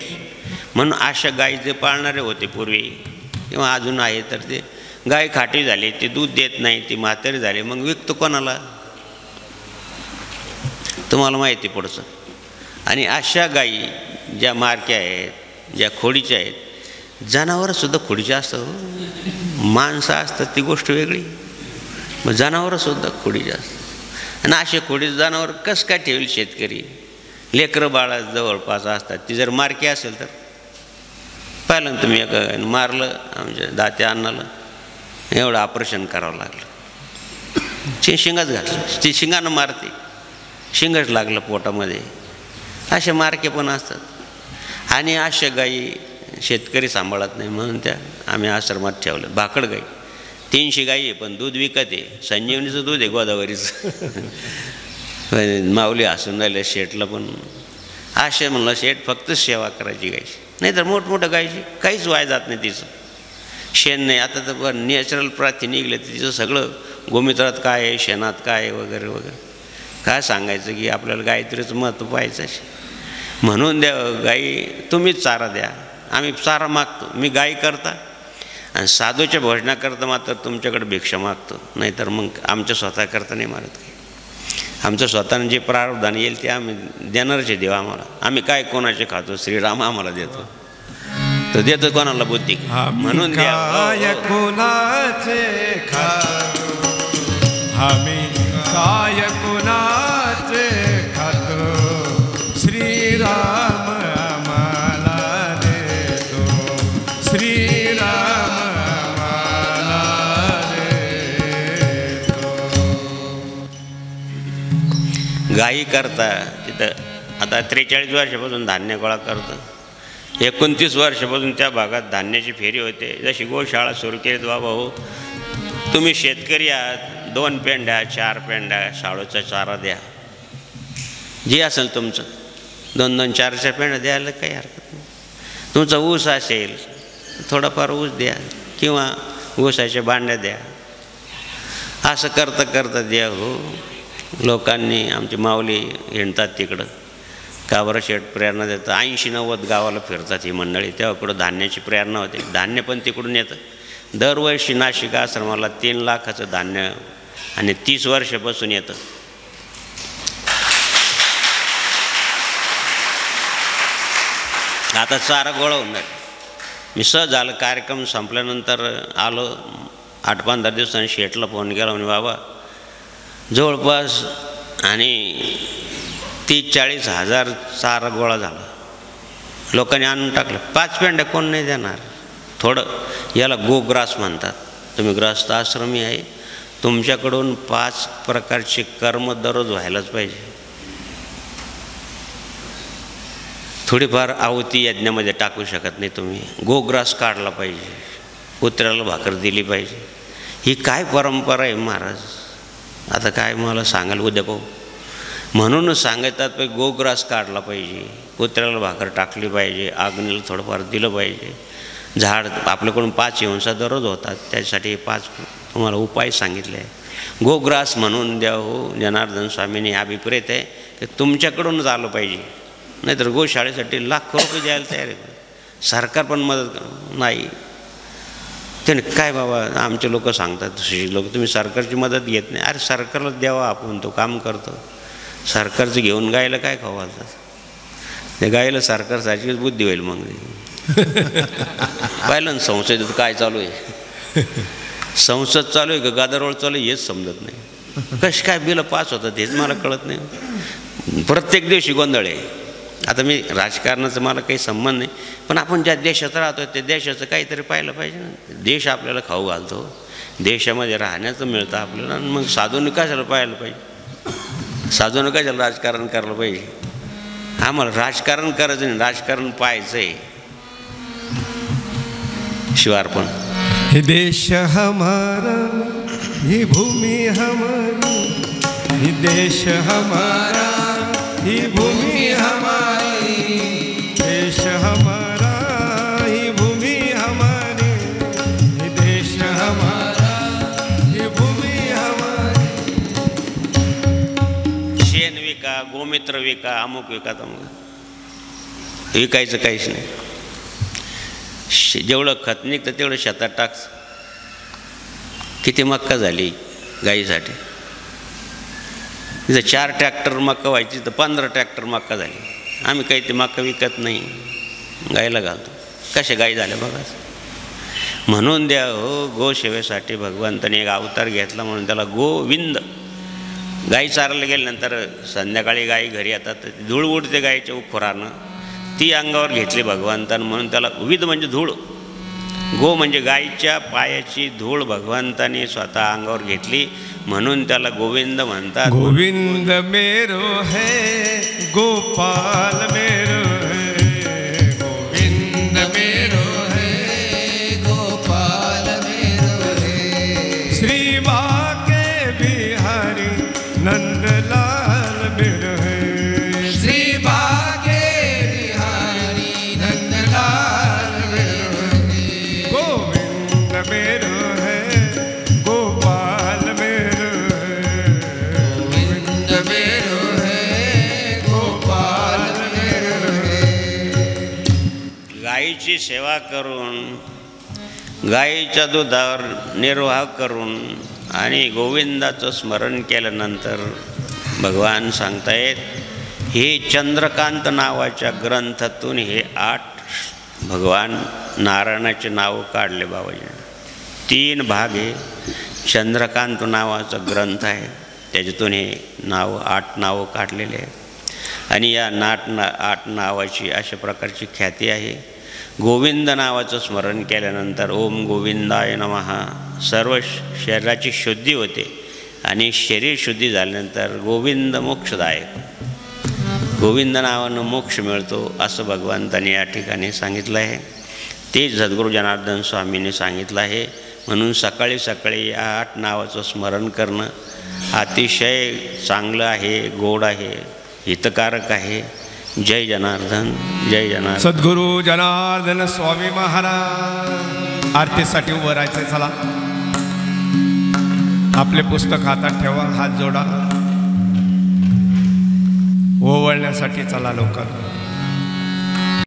म्हणून अशा गायी जे पाळणारे होते पूर्वी किंवा अजून आहे, तर ते गाय खाटी झाली, ती दूध देत नाही, ती म्हातारी झाली, मग विकतो कोणाला? तुम्हाला माहिती पुढचं. आणि अशा गायी ज्या मारक्या आहेत, ज्या खोडीच्या आहेत, जनावरंसुद्धा खोडीच्या असतात. माणसं असतात ती गोष्ट वेगळी, मग जनावरंसुद्धा खोडीच्या असतात. आणि असे खोडी जनावर कसं काय ठेवेल शेतकरी? लेकरं बाळा जवळपास असतात. ती जर मारकी असेल तर पाहिलं ना तुम्ही, एक मारलं आमच्या दात्या अन्नाला, एवढं ऑपरेशन करावं लागलं. शिंगाच घातलं, ती शिंगानं मारते, शिंगच लागलं पोटामध्ये. असे मारके पण असतात. आणि अशा गायी शेतकरी सांभाळत नाही, म्हणून त्या आम्ही आश्रमात ठेवलं. भाकड गाई 300 गाई आहे, पण दूध विकत आहे. संजीवनीचं दूध आहे गोदावरीचं. माऊली हसून राहिलं शेठला. पण असे म्हणलं शेठ फक्त सेवा करायची गायची, नाही तर मोठमोठ्या गायची काहीच वाया जात नाही. तिचं शेण नाही. आता तर नॅचरल प्रथी निघले, तिचं सगळं गोमित्रात काय आहे, शेणात काय आहे वगैरे वगैरे. काय सांगायचं की आपल्याला गायत्रीचं महत्त्व पाहायचं. म्हणून द्या गाई, तुम्हीच चारा द्या. आम्ही चारा मागतो, मी गाई करता, आणि साधूच्या भोजनाकरता मात्र तुमच्याकडे भिक्षा मागतो. नाहीतर मग आमच्या स्वतःकरता नाही मागत काही. आमचं स्वतःनं जे प्रारब्धान येईल ते आम्ही देणारच आहे देव आम्हाला. आम्ही काय कोणाचे खातो? श्रीराम आम्हाला देतो, तर देतो कोणाला बुद्धी. म्हणून काय कोणाचे खातो, आम्ही काय कोणाचे खातो, श्रीराम आम्हाला दे. गाई करता तिथं आता 43 वर्षापासून धान्य गोळा करतं. 29 वर्षापासून त्या भागात धान्याची फेरी होते. जशी गोशाळा सुरू केली बाबा हो, तुम्ही शेतकरी आहात, 2 पेंड्या 4 पेंड्या शाळूचा चारा द्या, जे असेल तुमचं 2-2 4-4 पेंड्या द्यायला काही हरकत नाही. तुमचा ऊस असेल थोडाफार ऊस द्या किंवा ऊसाच्या बांड्या द्या. असं करता द्या हो. लोकांनी आमची माऊली हिंडतात तिकडं, का बरं शेठ प्रेरणा देतं. 80-90 गावाला फिरतात ही मंडळी, तेव्हा कुठं धान्याची प्रेरणा होते. धान्य पण तिकडून येतं. दरवर्षी नाशिक आश्रमाला 3 लाखाचं धान्य आणि 30 वर्षापासून येतं. आता चारा गोळा होणार. मी सहज झालं, कार्यक्रम संपल्यानंतर आलो, 8-15 दिवसांनी शेठला फोन केला, म्हणे बाबा जवळपास आणि 30-40 हजार चारा गोळा झाला. लोकांनी आणून टाकलं. 5 पेंड्या कोण नाही देणार. थोडं याला गोग्रास म्हणतात. तुम्ही ग्रस्त आश्रमी आहे, तुमच्याकडून 5 प्रकारचे कर्म दररोज व्हायलाच पाहिजे. थोडीफार आहुती यज्ञामध्ये टाकू शकत नाही तुम्ही. गोग्रास काढला पाहिजे, कुत्र्याला भाकर दिली पाहिजे. ही काय परंपरा आहे महाराज. आता काय मला सांगाल उद्या पाहू. म्हणूनच सांगतात गोग्रास काढला पाहिजे, कुत्र्याला भाकर टाकली पाहिजे, अग्नीला थोडंफार दिलं पाहिजे. झाड आपल्याकडून 5 हिंसा दररोज होतात, त्यासाठी 5 तुम्हाला उपाय सांगितले आहे. गोग्रास म्हणून द्या हो. जनार्दन स्वामींनी अभिप्रेत आहे की तुमच्याकडूनच आलं पाहिजे. नाहीतर गोशाळेसाठी लाखो रुपये द्यायला तयार आहे. सरकार पण मदत नाही. त्याने काय बाबा आमचे लोक सांगतात, दुसरी लोक तुम्ही सरकारची मदत घेत नाही. अरे सरकारला द्यावा, आपण तो काम करतो. सरकारचं घेऊन गायला काय खाऊ घालतात. ते गायला सरकारसारखीच बुद्धी होईल मग. पाहिलं ना संसदेत काय चालू आहे. संसद चालू आहे का गादारोळ चालू आहे हेच समजत नाही. कशी काय बिलं पास होतात हेच मला कळत नाही. प्रत्येक दिवशी गोंधळ आहे. आता मी राजकारणाचा मला काही संबंध नाही, पण आपण ज्या देशात राहतो त्या देशाचं काहीतरी पाहिलं पाहिजे ना. देश आपल्याला खाऊ घालतो, देशामध्ये राहण्याचं मिळतं आपल्याला. आणि मग साधून कशाला पाहायला पाहिजे, साधून कशाला राजकारण करायला पाहिजे. आम्हाला राजकारण करायचं नाही, राजकारण पाहायचं आहे. शिवार्पण. हे देश हमारा, ही भूमी हमारी, ही देश हमारा, ही भूमी हमारी, देश हमारा, ही भूमी हमारी, ही देश हमारा, ही भूमी हमारी. शेण विका, गोमित्र विका, अमुक विका तमुक विकायचं काहीच नाही. जेवढं खत निघतं तेवढं शेतात टाकस. किती मक्का झाली गाईसाठी. तिथं 4 ट्रॅक्टर मक्का व्हायची तर 15 ट्रॅक्टर मक्का झाली. आम्ही काही ते मक्का विकत नाही, गाईला घालतो. कशा गाई झाल्या बघा. म्हणून द्या हो. गोसेवेसाठी भगवंताने एक अवतार घेतला म्हणून त्याला गोविंद. गाई चारायला गेल्यानंतर संध्याकाळी गाई घरी येतात, धूळ उडते गाईच्या खुरानं, ती अंगावर घेतली भगवंतानं म्हणून त्याला विद म्हणजे धूळ. गो म्हणजे गाईच्या पायाची धूळ भगवंताने स्वतः अंगावर घेतली म्हणून त्याला गोविंद म्हणतात. गोविंद मेरो है, गोपाल मेरो है, गोविंद मेरो है, गोपाल मेरो है. श्री बाके बिहारी नंदलाल मेरो है, श्री बाके बिहारी नंदलाल मेरो है. गोविंद मेरो है, गोपाल मेरो है, गोविंद मेरो है, गोपाल मेरो है. गाईची सेवा करून, गाईच्या दुधावर निर्वाह करून आणि गोविंदाचं स्मरण केल्यानंतर भगवान सांगतायत, हे चंद्रकांत नावाच्या ग्रंथातून हे 8 भगवान नारायणाचे नाव काढले बाबाजी. 3 भाग हे चंद्रकांत नावाचा ग्रंथ आहे, त्याच्यातून हे 8 नावं काढलेले आहे. आणि या 8 नावाची अशा प्रकारची ख्याती आहे. गोविंद नावाचं स्मरण केल्यानंतर ओम गोविंदाय नमः सर्व शरीराची शुद्धी होते आणि शरीर शुद्धी झाल्यानंतर गोविंद मोक्षदायक, गोविंद नावानं मोक्ष मिळतो असं भगवंतांनी या ठिकाणी सांगितलं आहे. ते सद्गुरू जनार्दन स्वामींनी सांगितलं आहे. म्हणून सकाळी सकाळी या 8 नावाचं स्मरण करणं अतिशय चांगलं आहे, गोड आहे, हितकारक आहे. जय जनार्दन, जय जनार्दन. सद्गुरू जनार्दन स्वामी महाराज. आरतीसाठी उभं राहायचं. चला, आपले पुस्तक हातात ठेवा, हात जोडा. ओवळण्यासाठी चला लवकर.